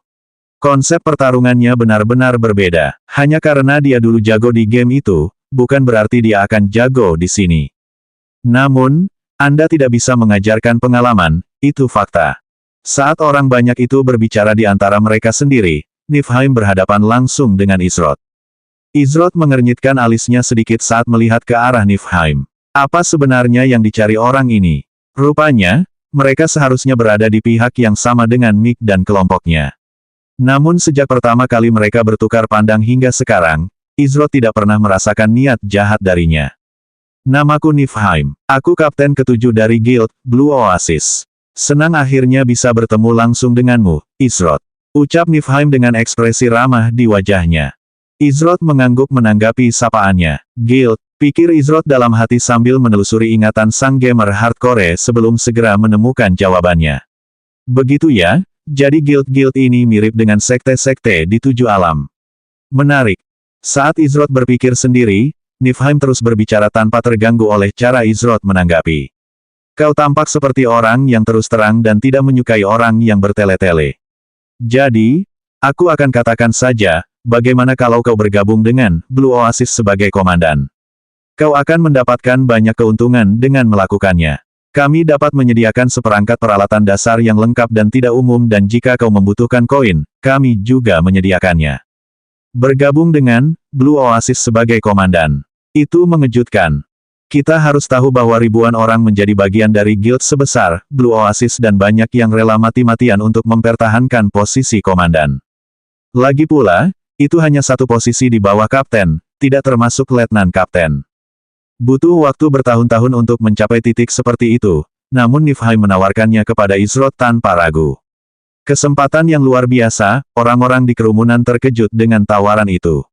Konsep pertarungannya benar-benar berbeda. Hanya karena dia dulu jago di game itu, bukan berarti dia akan jago di sini. Namun, Anda tidak bisa mengajarkan pengalaman, itu fakta. Saat orang banyak itu berbicara di antara mereka sendiri, Niflheim berhadapan langsung dengan Izroth. Izroth mengernyitkan alisnya sedikit saat melihat ke arah Niflheim. Apa sebenarnya yang dicari orang ini? Rupanya, mereka seharusnya berada di pihak yang sama dengan Mick dan kelompoknya. Namun sejak pertama kali mereka bertukar pandang hingga sekarang, Izroth tidak pernah merasakan niat jahat darinya. Namaku Niflheim. Aku kapten ketujuh dari Guild Blue Oasis. Senang akhirnya bisa bertemu langsung denganmu, Izroth. Ucap Niflheim dengan ekspresi ramah di wajahnya. Izroth mengangguk menanggapi sapaannya. Guild, pikir Izroth dalam hati sambil menelusuri ingatan sang gamer hardcore sebelum segera menemukan jawabannya. Begitu ya, jadi guild-guild ini mirip dengan sekte-sekte di 7 alam. Menarik. Saat Izroth berpikir sendiri, Niflheim terus berbicara tanpa terganggu oleh cara Izroth menanggapi. Kau tampak seperti orang yang terus terang dan tidak menyukai orang yang bertele-tele. Jadi, aku akan katakan saja, bagaimana kalau kau bergabung dengan Blue Oasis sebagai komandan? Kau akan mendapatkan banyak keuntungan dengan melakukannya. Kami dapat menyediakan seperangkat peralatan dasar yang lengkap dan tidak umum dan jika kau membutuhkan koin, kami juga menyediakannya. Bergabung dengan Blue Oasis sebagai komandan. Itu mengejutkan. Kita harus tahu bahwa ribuan orang menjadi bagian dari guild sebesar Blue Oasis dan banyak yang rela mati-matian untuk mempertahankan posisi komandan. Lagi pula, itu hanya satu posisi di bawah kapten, tidak termasuk letnan kapten. Butuh waktu bertahun-tahun untuk mencapai titik seperti itu, namun Niflheim menawarkannya kepada Izroth tanpa ragu. Kesempatan yang luar biasa, orang-orang di kerumunan terkejut dengan tawaran itu.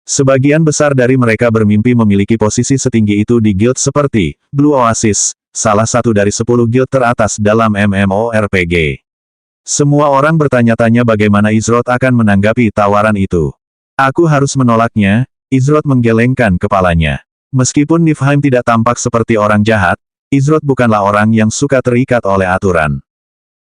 Sebagian besar dari mereka bermimpi memiliki posisi setinggi itu di guild seperti Blue Oasis, salah satu dari 10 guild teratas dalam MMORPG. Semua orang bertanya-tanya bagaimana Izroth akan menanggapi tawaran itu. Aku harus menolaknya, Izroth menggelengkan kepalanya. Meskipun Niflheim tidak tampak seperti orang jahat, Izroth bukanlah orang yang suka terikat oleh aturan.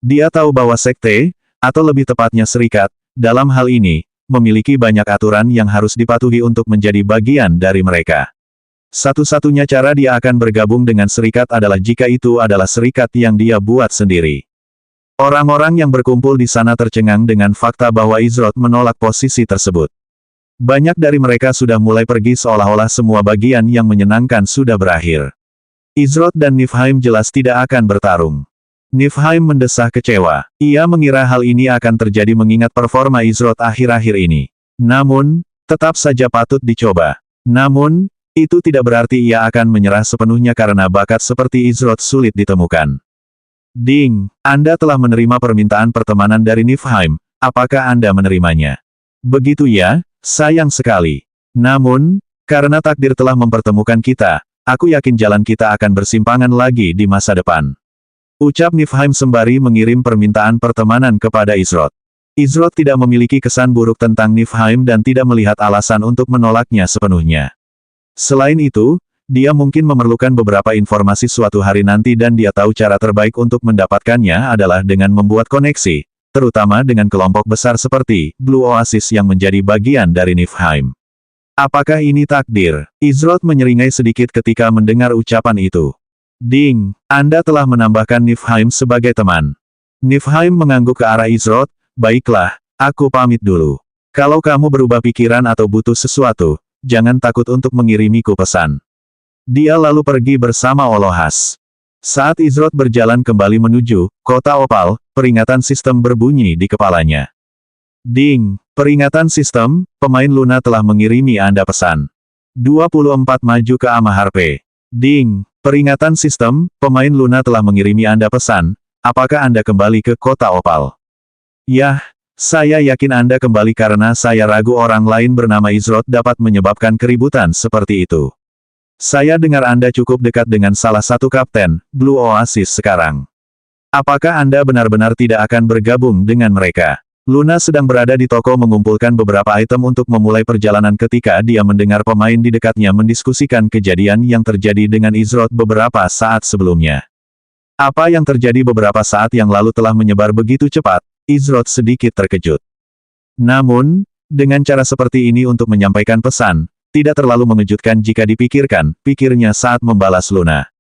Dia tahu bahwa sekte, atau lebih tepatnya serikat, dalam hal ini, memiliki banyak aturan yang harus dipatuhi untuk menjadi bagian dari mereka. Satu-satunya cara dia akan bergabung dengan serikat adalah jika itu adalah serikat yang dia buat sendiri. Orang-orang yang berkumpul di sana tercengang dengan fakta bahwa Izroth menolak posisi tersebut. Banyak dari mereka sudah mulai pergi seolah-olah semua bagian yang menyenangkan sudah berakhir. Izroth dan Niflheim jelas tidak akan bertarung. Niflheim mendesah kecewa. Ia mengira hal ini akan terjadi mengingat performa Izroth akhir-akhir ini. Namun, tetap saja patut dicoba. Namun, itu tidak berarti ia akan menyerah sepenuhnya karena bakat seperti Izroth sulit ditemukan. Ding, Anda telah menerima permintaan pertemanan dari Niflheim, apakah Anda menerimanya? Begitu ya, sayang sekali. Namun, karena takdir telah mempertemukan kita, aku yakin jalan kita akan bersimpangan lagi di masa depan. Ucap Niflheim sembari mengirim permintaan pertemanan kepada Izroth. Izroth tidak memiliki kesan buruk tentang Niflheim dan tidak melihat alasan untuk menolaknya sepenuhnya. Selain itu, dia mungkin memerlukan beberapa informasi suatu hari nanti dan dia tahu cara terbaik untuk mendapatkannya adalah dengan membuat koneksi, terutama dengan kelompok besar seperti Blue Oasis yang menjadi bagian dari Niflheim. Apakah ini takdir? Izroth menyeringai sedikit ketika mendengar ucapan itu. Ding, Anda telah menambahkan Niflheim sebagai teman. Niflheim mengangguk ke arah Izroth, baiklah, aku pamit dulu. Kalau kamu berubah pikiran atau butuh sesuatu, jangan takut untuk mengirimiku pesan. Dia lalu pergi bersama Olohas. Saat Izroth berjalan kembali menuju kota Opal, peringatan sistem berbunyi di kepalanya. Ding, peringatan sistem, pemain Luna telah mengirimi Anda pesan. 24 maju ke Amaharpe. Ding, peringatan sistem, pemain Luna telah mengirimi Anda pesan, apakah Anda kembali ke kota Opal? Yah, saya yakin Anda kembali karena saya ragu orang lain bernama Izroth dapat menyebabkan keributan seperti itu. Saya dengar Anda cukup dekat dengan salah satu kapten Blue Oasis sekarang. Apakah Anda benar-benar tidak akan bergabung dengan mereka? Luna sedang berada di toko mengumpulkan beberapa item untuk memulai perjalanan ketika dia mendengar pemain di dekatnya mendiskusikan kejadian yang terjadi dengan Izroth beberapa saat sebelumnya. Apa yang terjadi beberapa saat yang lalu telah menyebar begitu cepat, Izroth sedikit terkejut. Namun, dengan cara seperti ini untuk menyampaikan pesan, tidak terlalu mengejutkan jika dipikirkan, pikirnya saat membalas Luna.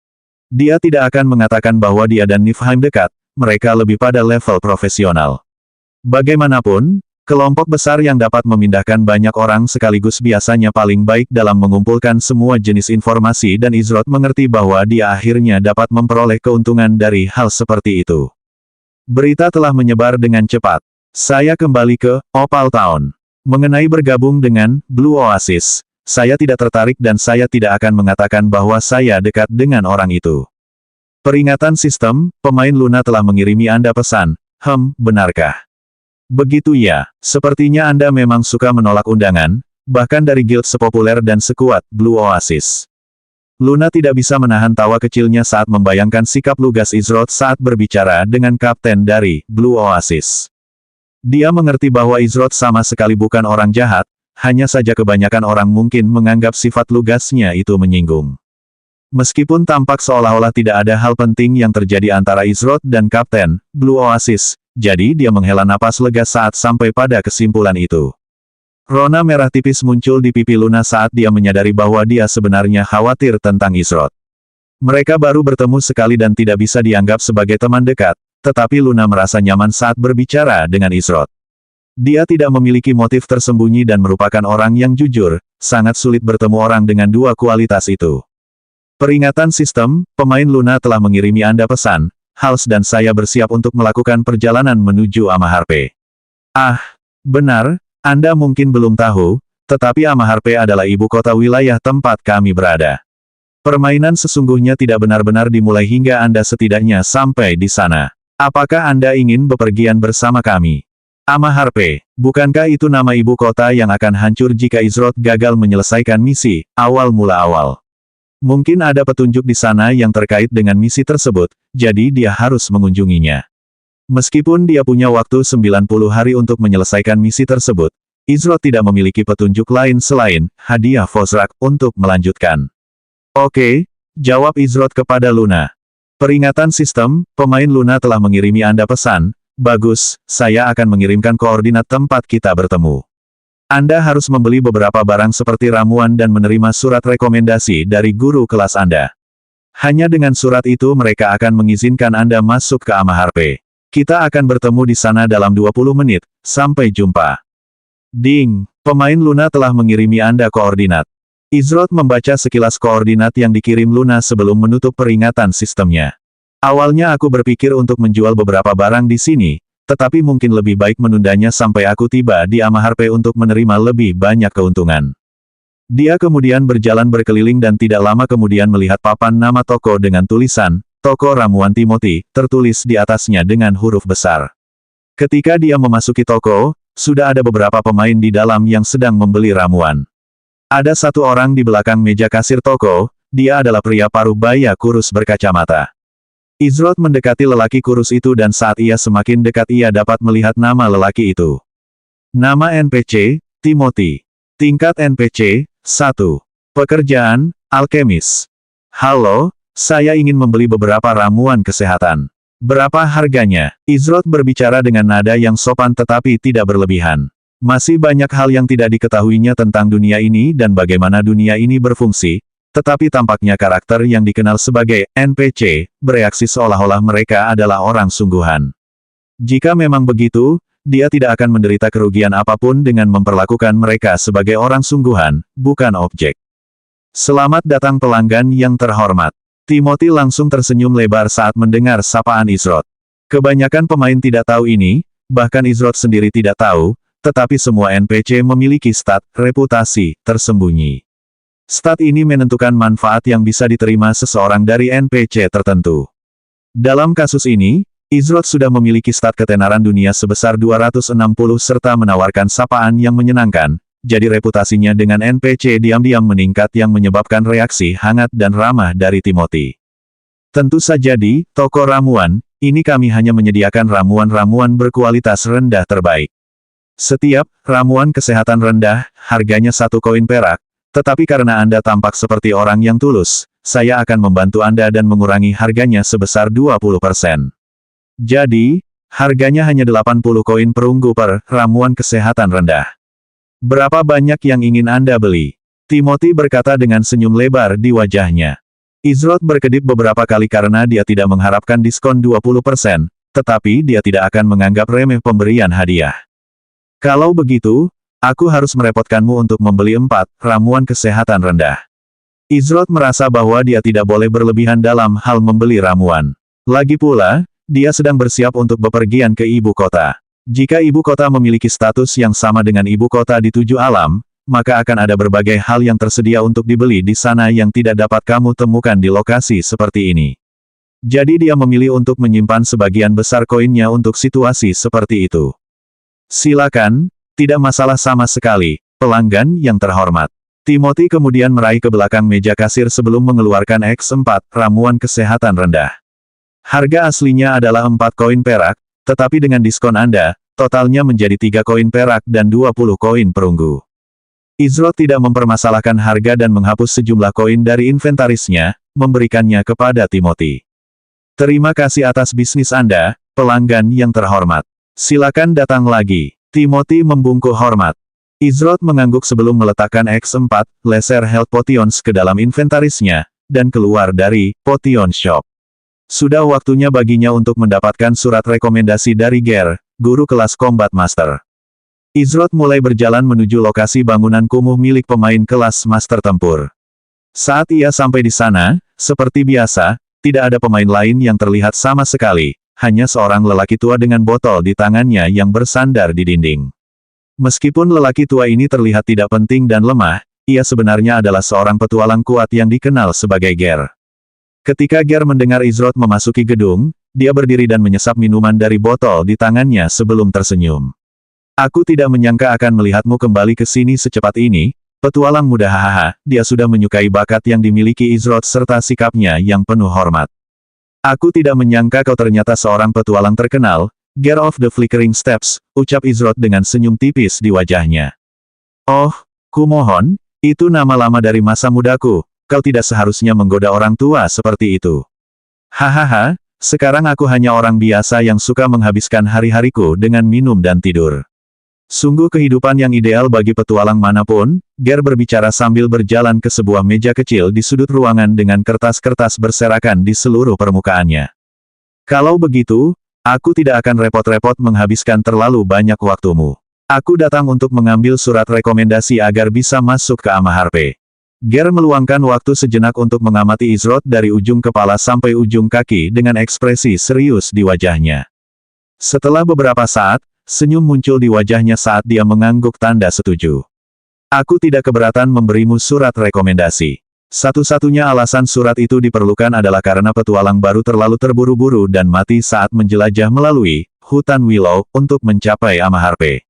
Dia tidak akan mengatakan bahwa dia dan Niflheim dekat, mereka lebih pada level profesional. Bagaimanapun, kelompok besar yang dapat memindahkan banyak orang sekaligus biasanya paling baik dalam mengumpulkan semua jenis informasi dan Izroth mengerti bahwa dia akhirnya dapat memperoleh keuntungan dari hal seperti itu. Berita telah menyebar dengan cepat. Saya kembali ke Opal Town. Mengenai bergabung dengan Blue Oasis, saya tidak tertarik dan saya tidak akan mengatakan bahwa saya dekat dengan orang itu. Peringatan sistem, pemain Luna telah mengirimi Anda pesan. Benarkah? Begitu ya, sepertinya Anda memang suka menolak undangan, bahkan dari guild sepopuler dan sekuat Blue Oasis. Luna tidak bisa menahan tawa kecilnya saat membayangkan sikap lugas Izroth saat berbicara dengan kapten dari Blue Oasis. Dia mengerti bahwa Izroth sama sekali bukan orang jahat, hanya saja kebanyakan orang mungkin menganggap sifat lugasnya itu menyinggung. Meskipun tampak seolah-olah tidak ada hal penting yang terjadi antara Izroth dan Kapten Blue Oasis, jadi dia menghela napas lega saat sampai pada kesimpulan itu. Rona merah tipis muncul di pipi Luna saat dia menyadari bahwa dia sebenarnya khawatir tentang Izroth. Mereka baru bertemu sekali dan tidak bisa dianggap sebagai teman dekat, tetapi Luna merasa nyaman saat berbicara dengan Izroth. Dia tidak memiliki motif tersembunyi dan merupakan orang yang jujur, sangat sulit bertemu orang dengan dua kualitas itu. Peringatan sistem, pemain Luna telah mengirimi Anda pesan, Hals dan saya bersiap untuk melakukan perjalanan menuju Amaharpe. Benar, Anda mungkin belum tahu, tetapi Amaharpe adalah ibu kota wilayah tempat kami berada. Permainan sesungguhnya tidak benar-benar dimulai hingga Anda setidaknya sampai di sana. Apakah Anda ingin bepergian bersama kami? Amaharpe, bukankah itu nama ibu kota yang akan hancur jika Izroth gagal menyelesaikan misi, awal mula awal? Mungkin ada petunjuk di sana yang terkait dengan misi tersebut, jadi dia harus mengunjunginya. Meskipun dia punya waktu 90 hari untuk menyelesaikan misi tersebut, Izroth tidak memiliki petunjuk lain selain hadiah Fosrak untuk melanjutkan. Oke, jawab Izroth kepada Luna. Peringatan sistem, pemain Luna telah mengirimi Anda pesan. Bagus, saya akan mengirimkan koordinat tempat kita bertemu. Anda harus membeli beberapa barang seperti ramuan dan menerima surat rekomendasi dari guru kelas Anda. Hanya dengan surat itu mereka akan mengizinkan Anda masuk ke Amaharpe. Kita akan bertemu di sana dalam 20 menit, sampai jumpa. Ding, pemain Luna telah mengirimi Anda koordinat. Izroth membaca sekilas koordinat yang dikirim Luna sebelum menutup peringatan sistemnya. Awalnya aku berpikir untuk menjual beberapa barang di sini, tetapi mungkin lebih baik menundanya sampai aku tiba di Amaharpe untuk menerima lebih banyak keuntungan. Dia kemudian berjalan berkeliling dan tidak lama kemudian melihat papan nama toko dengan tulisan, Toko Ramuan Timothy, tertulis di atasnya dengan huruf besar. Ketika dia memasuki toko, sudah ada beberapa pemain di dalam yang sedang membeli ramuan. Ada satu orang di belakang meja kasir toko, dia adalah pria paruh baya kurus berkacamata. Izroth mendekati lelaki kurus itu dan saat ia semakin dekat ia dapat melihat nama lelaki itu. Nama NPC, Timothy. Tingkat NPC, 1. Pekerjaan, alkemis. Halo, saya ingin membeli beberapa ramuan kesehatan. Berapa harganya? Izroth berbicara dengan nada yang sopan tetapi tidak berlebihan. Masih banyak hal yang tidak diketahuinya tentang dunia ini dan bagaimana dunia ini berfungsi, tetapi tampaknya karakter yang dikenal sebagai NPC, bereaksi seolah-olah mereka adalah orang sungguhan. Jika memang begitu, dia tidak akan menderita kerugian apapun dengan memperlakukan mereka sebagai orang sungguhan, bukan objek. Selamat datang pelanggan yang terhormat. Timothy langsung tersenyum lebar saat mendengar sapaan Izroth. Kebanyakan pemain tidak tahu ini, bahkan Izroth sendiri tidak tahu, tetapi semua NPC memiliki stat, reputasi, tersembunyi. Stat ini menentukan manfaat yang bisa diterima seseorang dari NPC tertentu. Dalam kasus ini, Izroth sudah memiliki stat ketenaran dunia sebesar 260 serta menawarkan sapaan yang menyenangkan, jadi reputasinya dengan NPC diam-diam meningkat yang menyebabkan reaksi hangat dan ramah dari Timothy. Tentu saja di toko ramuan, Ini kami hanya menyediakan ramuan-ramuan berkualitas rendah terbaik. Setiap ramuan kesehatan rendah, harganya 1 koin perak, tetapi karena Anda tampak seperti orang yang tulus, saya akan membantu Anda dan mengurangi harganya sebesar 20%. Jadi, harganya hanya 80 koin perunggu per ramuan kesehatan rendah. Berapa banyak yang ingin Anda beli? Timothy berkata dengan senyum lebar di wajahnya. Izrod berkedip beberapa kali karena dia tidak mengharapkan diskon 20%, tetapi dia tidak akan menganggap remeh pemberian hadiah. Kalau begitu, aku harus merepotkanmu untuk membeli 4 ramuan kesehatan rendah. Izrod merasa bahwa dia tidak boleh berlebihan dalam hal membeli ramuan. Lagi pula, dia sedang bersiap untuk bepergian ke ibu kota. Jika ibu kota memiliki status yang sama dengan ibu kota di 7 alam, maka akan ada berbagai hal yang tersedia untuk dibeli di sana yang tidak dapat kamu temukan di lokasi seperti ini. Jadi dia memilih untuk menyimpan sebagian besar koinnya untuk situasi seperti itu. Silakan, tidak masalah sama sekali, pelanggan yang terhormat. Timothy kemudian meraih ke belakang meja kasir sebelum mengeluarkan X4 ramuan kesehatan rendah. Harga aslinya adalah 4 koin perak, tetapi dengan diskon Anda, totalnya menjadi 3 koin perak dan 20 koin perunggu. Izrod tidak mempermasalahkan harga dan menghapus sejumlah koin dari inventarisnya, memberikannya kepada Timothy. Terima kasih atas bisnis Anda, pelanggan yang terhormat. Silakan datang lagi. Timothy membungkuk hormat. Izrod mengangguk sebelum meletakkan X4 laser health potions ke dalam inventarisnya, dan keluar dari potion shop. Sudah waktunya baginya untuk mendapatkan surat rekomendasi dari Ger, guru kelas Combat Master. Izrod mulai berjalan menuju lokasi bangunan kumuh milik pemain kelas Master Tempur. Saat ia sampai di sana, seperti biasa, tidak ada pemain lain yang terlihat sama sekali, hanya seorang lelaki tua dengan botol di tangannya yang bersandar di dinding. Meskipun lelaki tua ini terlihat tidak penting dan lemah, ia sebenarnya adalah seorang petualang kuat yang dikenal sebagai Ger. Ketika Ger mendengar Izrod memasuki gedung, dia berdiri dan menyesap minuman dari botol di tangannya sebelum tersenyum. Aku tidak menyangka akan melihatmu kembali ke sini secepat ini, petualang muda hahaha, dia sudah menyukai bakat yang dimiliki Izrod serta sikapnya yang penuh hormat. Aku tidak menyangka kau ternyata seorang petualang terkenal, Ger of the Flickering Steps, ucap Izrod dengan senyum tipis di wajahnya. Oh, kumohon, itu nama lama dari masa mudaku, kau tidak seharusnya menggoda orang tua seperti itu. Hahaha, sekarang aku hanya orang biasa yang suka menghabiskan hari-hariku dengan minum dan tidur. Sungguh kehidupan yang ideal bagi petualang manapun, Ger berbicara sambil berjalan ke sebuah meja kecil di sudut ruangan dengan kertas-kertas berserakan di seluruh permukaannya. Kalau begitu, aku tidak akan repot-repot menghabiskan terlalu banyak waktumu. Aku datang untuk mengambil surat rekomendasi agar bisa masuk ke Amaharpe. Ger meluangkan waktu sejenak untuk mengamati Izrod dari ujung kepala sampai ujung kaki dengan ekspresi serius di wajahnya. Setelah beberapa saat, senyum muncul di wajahnya saat dia mengangguk tanda setuju. Aku tidak keberatan memberimu surat rekomendasi. Satu-satunya alasan surat itu diperlukan adalah karena petualang baru terlalu terburu-buru dan mati saat menjelajah melalui hutan Willow untuk mencapai Amaharpe.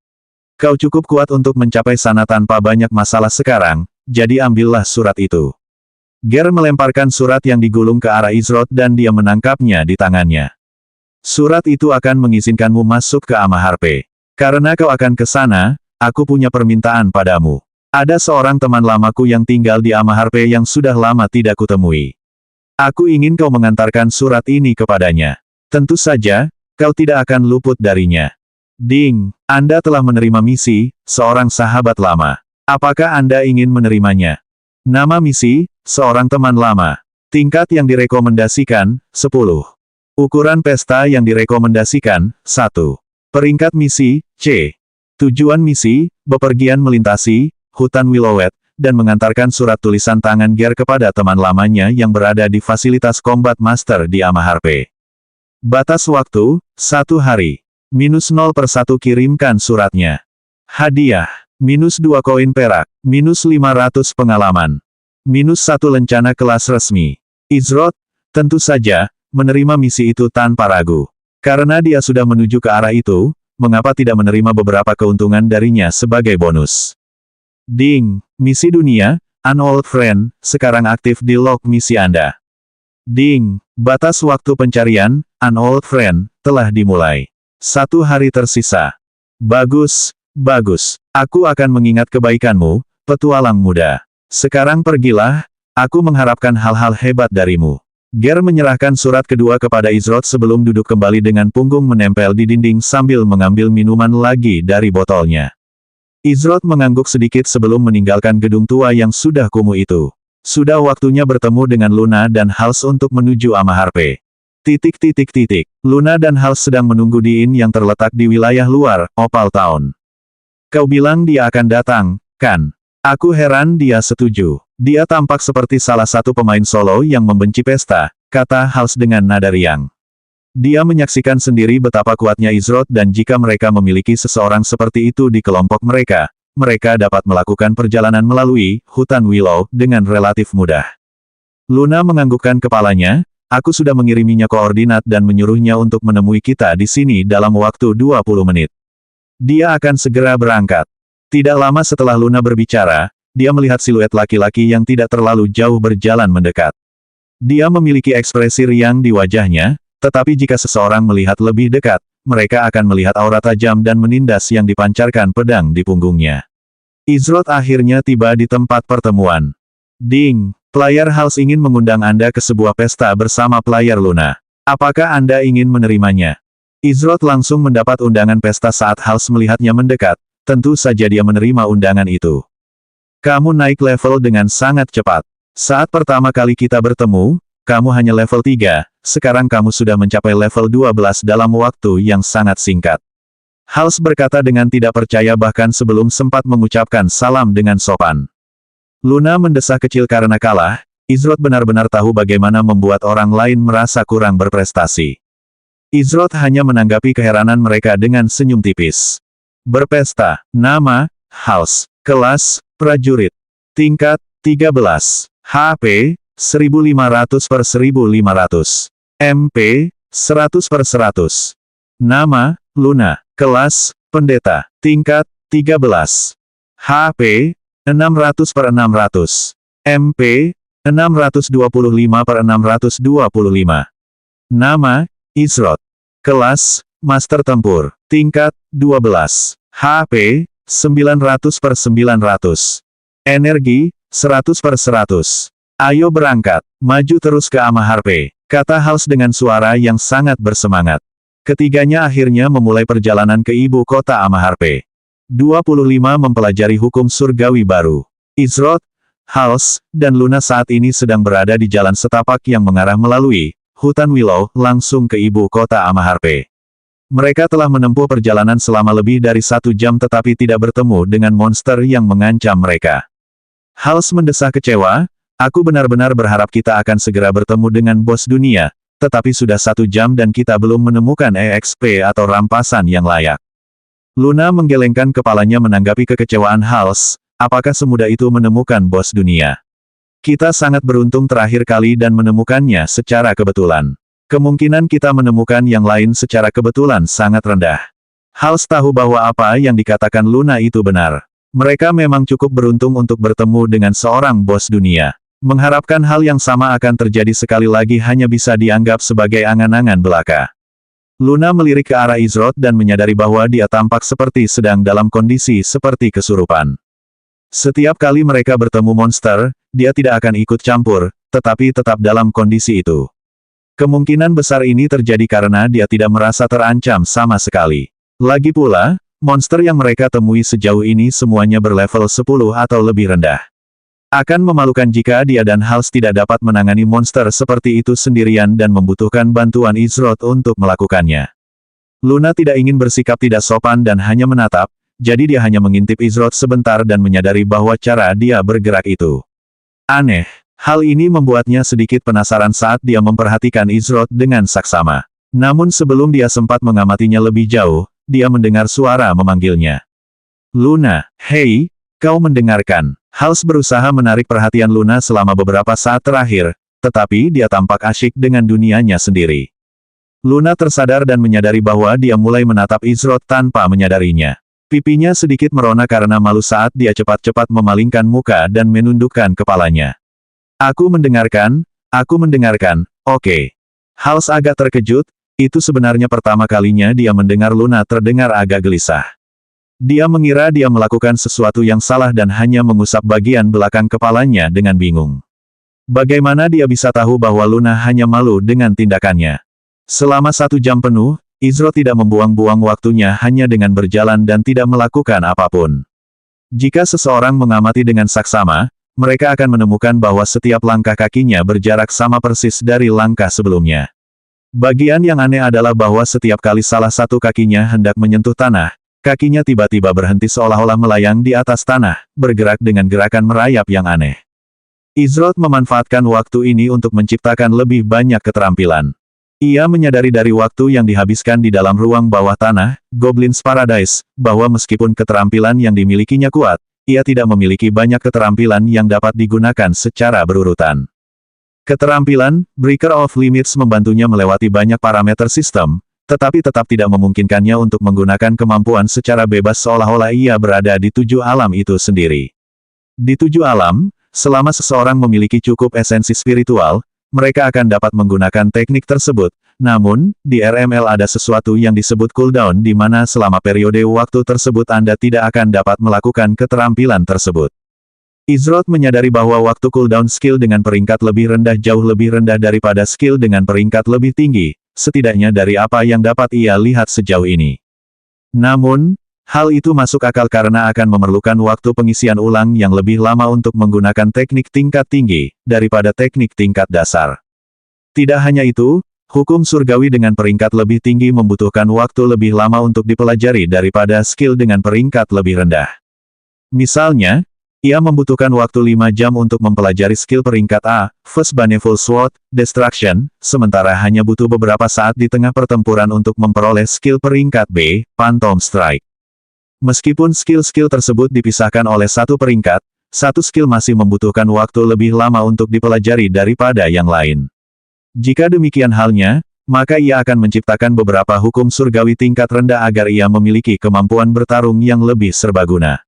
Kau cukup kuat untuk mencapai sana tanpa banyak masalah sekarang, jadi ambillah surat itu. Ger melemparkan surat yang digulung ke arah Izrod dan dia menangkapnya di tangannya. Surat itu akan mengizinkanmu masuk ke Amaharpe. Karena kau akan ke sana, aku punya permintaan padamu. Ada seorang teman lamaku yang tinggal di Amaharpe yang sudah lama tidak kutemui. Aku ingin kau mengantarkan surat ini kepadanya. Tentu saja, kau tidak akan luput darinya. Ding, Anda telah menerima misi, seorang sahabat lama. Apakah Anda ingin menerimanya? Nama misi, seorang teman lama. Tingkat yang direkomendasikan, 10. Ukuran pesta yang direkomendasikan, 1. Peringkat misi, C. Tujuan misi, bepergian melintasi hutan Willowet, dan mengantarkan surat tulisan tangan Ger kepada teman lamanya yang berada di fasilitas Combat Master di Amaharpe. Batas waktu, 1 hari. -0/1 kirimkan suratnya. Hadiah, -2 koin perak, -500 pengalaman. -1 lencana kelas resmi. Izrod, tentu saja, menerima misi itu tanpa ragu. Karena dia sudah menuju ke arah itu, mengapa tidak menerima beberapa keuntungan darinya sebagai bonus? Ding, misi dunia, An Old Friend, sekarang aktif di log misi Anda. Ding, Batas waktu pencarian, An Old Friend, telah dimulai. 1 hari tersisa. Bagus, bagus. Aku akan mengingat kebaikanmu, petualang muda. Sekarang pergilah, aku mengharapkan hal-hal hebat darimu. Ger menyerahkan surat kedua kepada Izrod sebelum duduk kembali dengan punggung menempel di dinding sambil mengambil minuman lagi dari botolnya. Izrod mengangguk sedikit sebelum meninggalkan gedung tua yang sudah kumuh itu. Sudah waktunya bertemu dengan Luna dan Hals untuk menuju Amaharpe. Luna dan Hals sedang menunggu di inn yang terletak di wilayah luar, Opal Town. Kau bilang dia akan datang, kan? Aku heran dia setuju. Dia tampak seperti salah satu pemain solo yang membenci pesta, kata Hals dengan nada riang. Dia menyaksikan sendiri betapa kuatnya Izrod dan jika mereka memiliki seseorang seperti itu di kelompok mereka, mereka dapat melakukan perjalanan melalui hutan Willow dengan relatif mudah. Luna menganggukkan kepalanya, aku sudah mengiriminya koordinat dan menyuruhnya untuk menemui kita di sini dalam waktu 20 menit. Dia akan segera berangkat. Tidak lama setelah Luna berbicara, dia melihat siluet laki-laki yang tidak terlalu jauh berjalan mendekat. Dia memiliki ekspresi riang di wajahnya, tetapi jika seseorang melihat lebih dekat, mereka akan melihat aura tajam dan menindas yang dipancarkan pedang di punggungnya. Izrod akhirnya tiba di tempat pertemuan. Ding, player Hals ingin mengundang Anda ke sebuah pesta bersama player Luna. Apakah Anda ingin menerimanya? Izrod langsung mendapat undangan pesta saat Hals melihatnya mendekat, tentu saja dia menerima undangan itu. Kamu naik level dengan sangat cepat. Saat pertama kali kita bertemu, kamu hanya level 3, sekarang kamu sudah mencapai level 12 dalam waktu yang sangat singkat. Hals berkata dengan tidak percaya bahkan sebelum sempat mengucapkan salam dengan sopan. Luna mendesah kecil karena kalah, Izrod benar-benar tahu bagaimana membuat orang lain merasa kurang berprestasi. Izrod hanya menanggapi keheranan mereka dengan senyum tipis. Berpesta, nama, Hals, kelas, prajurit, tingkat, 13, HP, 1500 per 1500. MP, 100 per 100. Nama, Luna. Kelas, pendeta. Tingkat, 13. HP, 600 per 600. MP, 625 per 625. Nama, Izrod. Kelas, Master Tempur. Tingkat, 12. HP, 900 per 900. Energi, 100 per 100. Ayo berangkat, maju terus ke Amaharpe, kata Hals dengan suara yang sangat bersemangat. Ketiganya akhirnya memulai perjalanan ke ibu kota Amaharpe. 25 mempelajari hukum surgawi baru. Izrod, Hals, dan Luna saat ini sedang berada di jalan setapak yang mengarah melalui hutan Willow langsung ke ibu kota Amaharpe. Mereka telah menempuh perjalanan selama lebih dari 1 jam tetapi tidak bertemu dengan monster yang mengancam mereka. Hals mendesah kecewa. Aku benar-benar berharap kita akan segera bertemu dengan bos dunia, tetapi sudah 1 jam dan kita belum menemukan EXP atau rampasan yang layak. Luna menggelengkan kepalanya menanggapi kekecewaan Hals, apakah semudah itu menemukan bos dunia? Kita sangat beruntung terakhir kali dan menemukannya secara kebetulan. Kemungkinan kita menemukan yang lain secara kebetulan sangat rendah. Hals tahu bahwa apa yang dikatakan Luna itu benar. Mereka memang cukup beruntung untuk bertemu dengan seorang bos dunia. Mengharapkan hal yang sama akan terjadi sekali lagi hanya bisa dianggap sebagai angan-angan belaka. Luna melirik ke arah Izrod dan menyadari bahwa dia tampak seperti sedang dalam kondisi seperti kesurupan. Setiap kali mereka bertemu monster, dia tidak akan ikut campur, tetapi tetap dalam kondisi itu. Kemungkinan besar ini terjadi karena dia tidak merasa terancam sama sekali. Lagi pula, monster yang mereka temui sejauh ini semuanya berlevel 10 atau lebih rendah. Akan memalukan jika dia dan Hals tidak dapat menangani monster seperti itu sendirian dan membutuhkan bantuan Izrod untuk melakukannya. Luna tidak ingin bersikap tidak sopan dan hanya menatap, jadi dia hanya mengintip Izrod sebentar dan menyadari bahwa cara dia bergerak itu aneh. Hal ini membuatnya sedikit penasaran saat dia memperhatikan Izrod dengan saksama. Namun sebelum dia sempat mengamatinya lebih jauh, dia mendengar suara memanggilnya. Luna, hei, kau mendengarkan? Hals berusaha menarik perhatian Luna selama beberapa saat terakhir, tetapi dia tampak asyik dengan dunianya sendiri. Luna tersadar dan menyadari bahwa dia mulai menatap Izrod tanpa menyadarinya. Pipinya sedikit merona karena malu saat dia cepat-cepat memalingkan muka dan menundukkan kepalanya. Aku mendengarkan, oke. Hals agak terkejut, itu sebenarnya pertama kalinya dia mendengar Luna terdengar agak gelisah. Dia mengira dia melakukan sesuatu yang salah dan hanya mengusap bagian belakang kepalanya dengan bingung. Bagaimana dia bisa tahu bahwa Luna hanya malu dengan tindakannya? Selama 1 jam penuh, Izro tidak membuang-buang waktunya hanya dengan berjalan dan tidak melakukan apapun. Jika seseorang mengamati dengan saksama, mereka akan menemukan bahwa setiap langkah kakinya berjarak sama persis dari langkah sebelumnya. Bagian yang aneh adalah bahwa setiap kali salah satu kakinya hendak menyentuh tanah, kakinya tiba-tiba berhenti seolah-olah melayang di atas tanah, bergerak dengan gerakan merayap yang aneh. Izro memanfaatkan waktu ini untuk menciptakan lebih banyak keterampilan. Ia menyadari dari waktu yang dihabiskan di dalam ruang bawah tanah, Goblin's Paradise, bahwa meskipun keterampilan yang dimilikinya kuat, ia tidak memiliki banyak keterampilan yang dapat digunakan secara berurutan. Keterampilan, Breaker of Limits membantunya melewati banyak parameter sistem, tetapi tetap tidak memungkinkannya untuk menggunakan kemampuan secara bebas seolah-olah ia berada di 7 alam itu sendiri. Di 7 alam, selama seseorang memiliki cukup esensi spiritual, mereka akan dapat menggunakan teknik tersebut. Namun, di RML ada sesuatu yang disebut cooldown di mana selama periode waktu tersebut Anda tidak akan dapat melakukan keterampilan tersebut. Izro menyadari bahwa waktu cooldown skill dengan peringkat lebih rendah jauh lebih rendah daripada skill dengan peringkat lebih tinggi, setidaknya dari apa yang dapat ia lihat sejauh ini. Namun, hal itu masuk akal karena akan memerlukan waktu pengisian ulang yang lebih lama untuk menggunakan teknik tingkat tinggi, daripada teknik tingkat dasar. Tidak hanya itu, hukum surgawi dengan peringkat lebih tinggi membutuhkan waktu lebih lama untuk dipelajari daripada skill dengan peringkat lebih rendah. Misalnya, ia membutuhkan waktu 5 jam untuk mempelajari skill peringkat A, First Baneful Sword, Destruction, sementara hanya butuh beberapa saat di tengah pertempuran untuk memperoleh skill peringkat B, Phantom Strike. Meskipun skill-skill tersebut dipisahkan oleh satu peringkat, satu skill masih membutuhkan waktu lebih lama untuk dipelajari daripada yang lain. Jika demikian halnya, maka ia akan menciptakan beberapa hukum surgawi tingkat rendah agar ia memiliki kemampuan bertarung yang lebih serbaguna.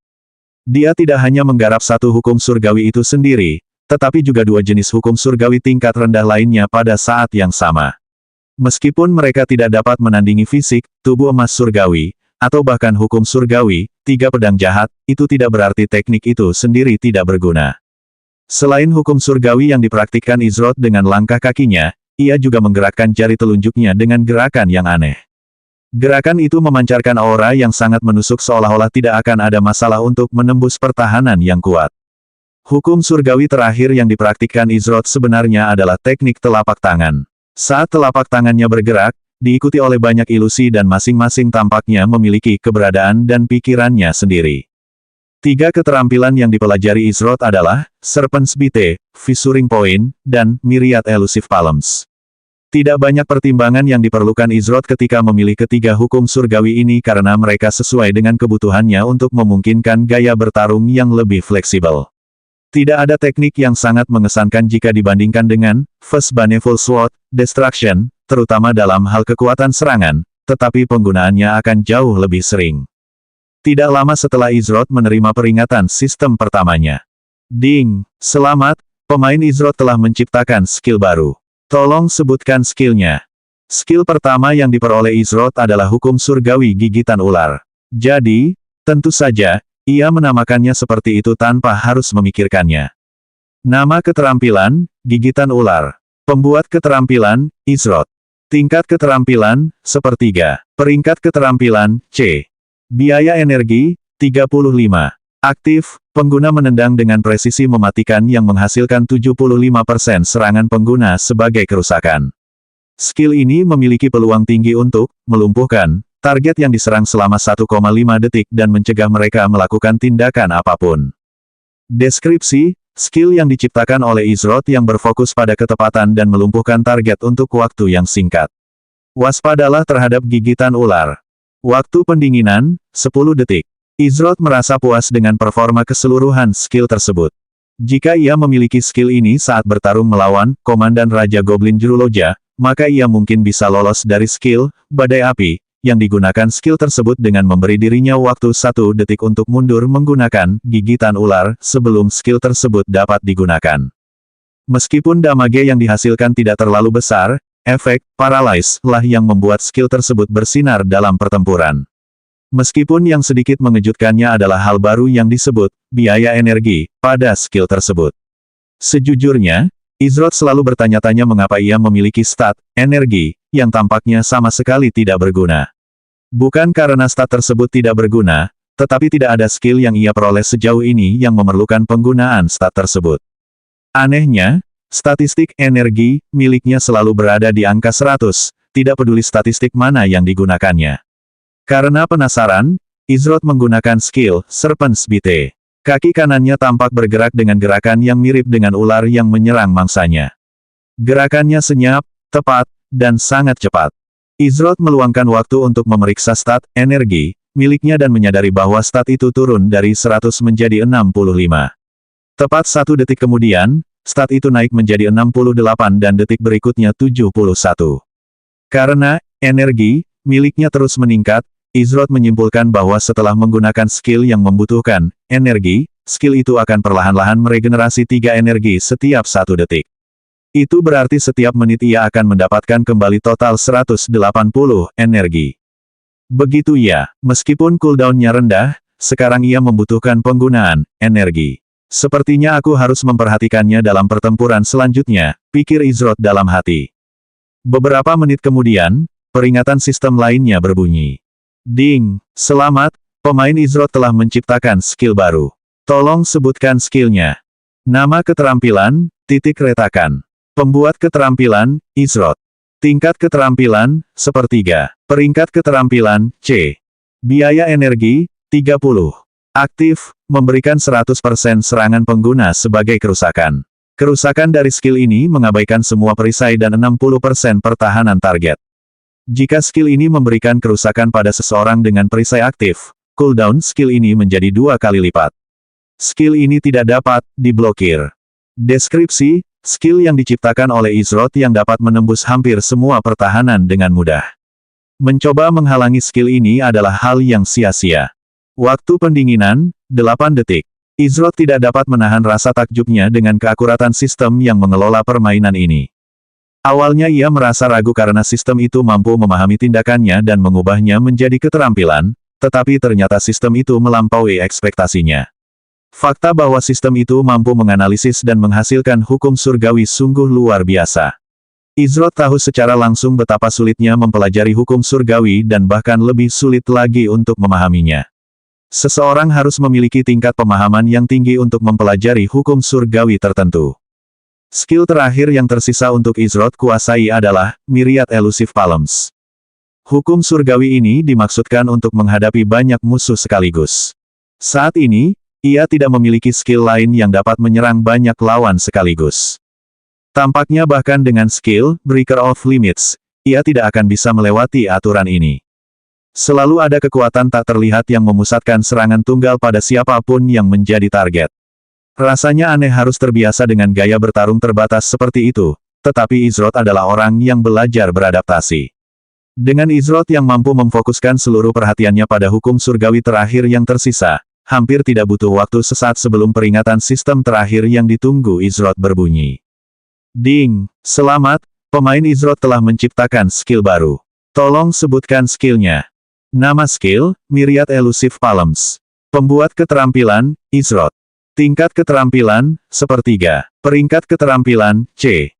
Dia tidak hanya menggarap satu hukum surgawi itu sendiri, tetapi juga 2 jenis hukum surgawi tingkat rendah lainnya pada saat yang sama. Meskipun mereka tidak dapat menandingi fisik, tubuh emas surgawi, atau bahkan hukum surgawi, 3 pedang jahat, itu tidak berarti teknik itu sendiri tidak berguna. Selain hukum surgawi yang dipraktikkan Izro dengan langkah kakinya, ia juga menggerakkan jari telunjuknya dengan gerakan yang aneh. Gerakan itu memancarkan aura yang sangat menusuk seolah-olah tidak akan ada masalah untuk menembus pertahanan yang kuat. Hukum surgawi terakhir yang dipraktikkan Izro sebenarnya adalah teknik telapak tangan. Saat telapak tangannya bergerak, diikuti oleh banyak ilusi dan masing-masing tampaknya memiliki keberadaan dan pikirannya sendiri. 3 keterampilan yang dipelajari Izro adalah Serpent's Bite, Fissuring Point, dan Myriad Elusive Palms. Tidak banyak pertimbangan yang diperlukan Izro ketika memilih ketiga hukum surgawi ini karena mereka sesuai dengan kebutuhannya untuk memungkinkan gaya bertarung yang lebih fleksibel. Tidak ada teknik yang sangat mengesankan jika dibandingkan dengan First Baneful Sword, Destruction, terutama dalam hal kekuatan serangan, tetapi penggunaannya akan jauh lebih sering. Tidak lama setelah Izro menerima peringatan sistem pertamanya. Ding! Selamat, pemain Izro telah menciptakan skill baru. Tolong sebutkan skillnya. Skill pertama yang diperoleh Izro adalah hukum surgawi gigitan ular. Jadi, tentu saja, ia menamakannya seperti itu tanpa harus memikirkannya. Nama keterampilan, gigitan ular. Pembuat keterampilan, Izro. Tingkat keterampilan, sepertiga. Peringkat keterampilan, C. Biaya energi, 35. Aktif, pengguna menendang dengan presisi mematikan yang menghasilkan 75% serangan pengguna sebagai kerusakan. Skill ini memiliki peluang tinggi untuk melumpuhkan target yang diserang selama 1,5 detik dan mencegah mereka melakukan tindakan apapun. Deskripsi, skill yang diciptakan oleh Izro yang berfokus pada ketepatan dan melumpuhkan target untuk waktu yang singkat. Waspadalah terhadap gigitan ular. Waktu pendinginan, 10 detik. Izro merasa puas dengan performa keseluruhan skill tersebut. Jika ia memiliki skill ini saat bertarung melawan Komandan Raja Goblin Juru Loja, maka ia mungkin bisa lolos dari skill Badai Api, yang digunakan skill tersebut dengan memberi dirinya waktu 1 detik untuk mundur menggunakan gigitan ular sebelum skill tersebut dapat digunakan. Meskipun damage yang dihasilkan tidak terlalu besar, efek, paralyze, lah yang membuat skill tersebut bersinar dalam pertempuran. Meskipun yang sedikit mengejutkannya adalah hal baru yang disebut, biaya energi, pada skill tersebut. Sejujurnya, Izroth selalu bertanya-tanya mengapa ia memiliki stat, energi, yang tampaknya sama sekali tidak berguna. Bukan karena stat tersebut tidak berguna, tetapi tidak ada skill yang ia peroleh sejauh ini yang memerlukan penggunaan stat tersebut. Anehnya, statistik energi miliknya selalu berada di angka 100, tidak peduli statistik mana yang digunakannya. Karena penasaran, Izroth menggunakan skill Serpent's Bite. Kaki kanannya tampak bergerak dengan gerakan yang mirip dengan ular yang menyerang mangsanya. Gerakannya senyap, tepat, dan sangat cepat. Izroth meluangkan waktu untuk memeriksa stat, energi, miliknya dan menyadari bahwa stat itu turun dari 100 menjadi 65. Tepat 1 detik kemudian, stat itu naik menjadi 68 dan detik berikutnya 71. Karena, energi, miliknya terus meningkat, Izroth menyimpulkan bahwa setelah menggunakan skill yang membutuhkan energi, skill itu akan perlahan-lahan meregenerasi 3 energi setiap 1 detik. Itu berarti setiap menit ia akan mendapatkan kembali total 180 energi. Begitu ya, meskipun cooldown-nya rendah, sekarang ia membutuhkan penggunaan energi. Sepertinya aku harus memperhatikannya dalam pertempuran selanjutnya, pikir Izroth dalam hati. Beberapa menit kemudian, peringatan sistem lainnya berbunyi. Ding! Selamat, pemain Izroth telah menciptakan skill baru. Tolong sebutkan skillnya. Nama keterampilan, titik retakan. Pembuat keterampilan, Izroth. Tingkat keterampilan, sepertiga. Peringkat keterampilan, C. Biaya energi, 30. Aktif, memberikan 100% serangan pengguna sebagai kerusakan. Kerusakan dari skill ini mengabaikan semua perisai dan 60% pertahanan target. Jika skill ini memberikan kerusakan pada seseorang dengan perisai aktif, cooldown skill ini menjadi 2 kali lipat. Skill ini tidak dapat diblokir. Deskripsi, skill yang diciptakan oleh Izroth yang dapat menembus hampir semua pertahanan dengan mudah. Mencoba menghalangi skill ini adalah hal yang sia-sia. Waktu pendinginan, 8 detik. Izroth tidak dapat menahan rasa takjubnya dengan keakuratan sistem yang mengelola permainan ini. Awalnya ia merasa ragu karena sistem itu mampu memahami tindakannya dan mengubahnya menjadi keterampilan, tetapi ternyata sistem itu melampaui ekspektasinya. Fakta bahwa sistem itu mampu menganalisis dan menghasilkan hukum surgawi sungguh luar biasa. Izroth tahu secara langsung betapa sulitnya mempelajari hukum surgawi dan bahkan lebih sulit lagi untuk memahaminya. Seseorang harus memiliki tingkat pemahaman yang tinggi untuk mempelajari hukum surgawi tertentu. Skill terakhir yang tersisa untuk Izroth kuasai adalah Myriad Elusive Palms. Hukum surgawi ini dimaksudkan untuk menghadapi banyak musuh sekaligus. Saat ini, ia tidak memiliki skill lain yang dapat menyerang banyak lawan sekaligus. Tampaknya bahkan dengan skill Breaker of Limits, ia tidak akan bisa melewati aturan ini. Selalu ada kekuatan tak terlihat yang memusatkan serangan tunggal pada siapapun yang menjadi target. Rasanya aneh harus terbiasa dengan gaya bertarung terbatas seperti itu, tetapi Izroth adalah orang yang belajar beradaptasi. Dengan Izroth yang mampu memfokuskan seluruh perhatiannya pada hukum surgawi terakhir yang tersisa, hampir tidak butuh waktu sesaat sebelum peringatan sistem terakhir yang ditunggu Izroth berbunyi. Ding! Selamat, pemain Izroth telah menciptakan skill baru. Tolong sebutkan skillnya. Nama skill, Myriad Elusive Palms. Pembuat keterampilan, Izroth. Tingkat keterampilan, sepertiga. Peringkat keterampilan, C.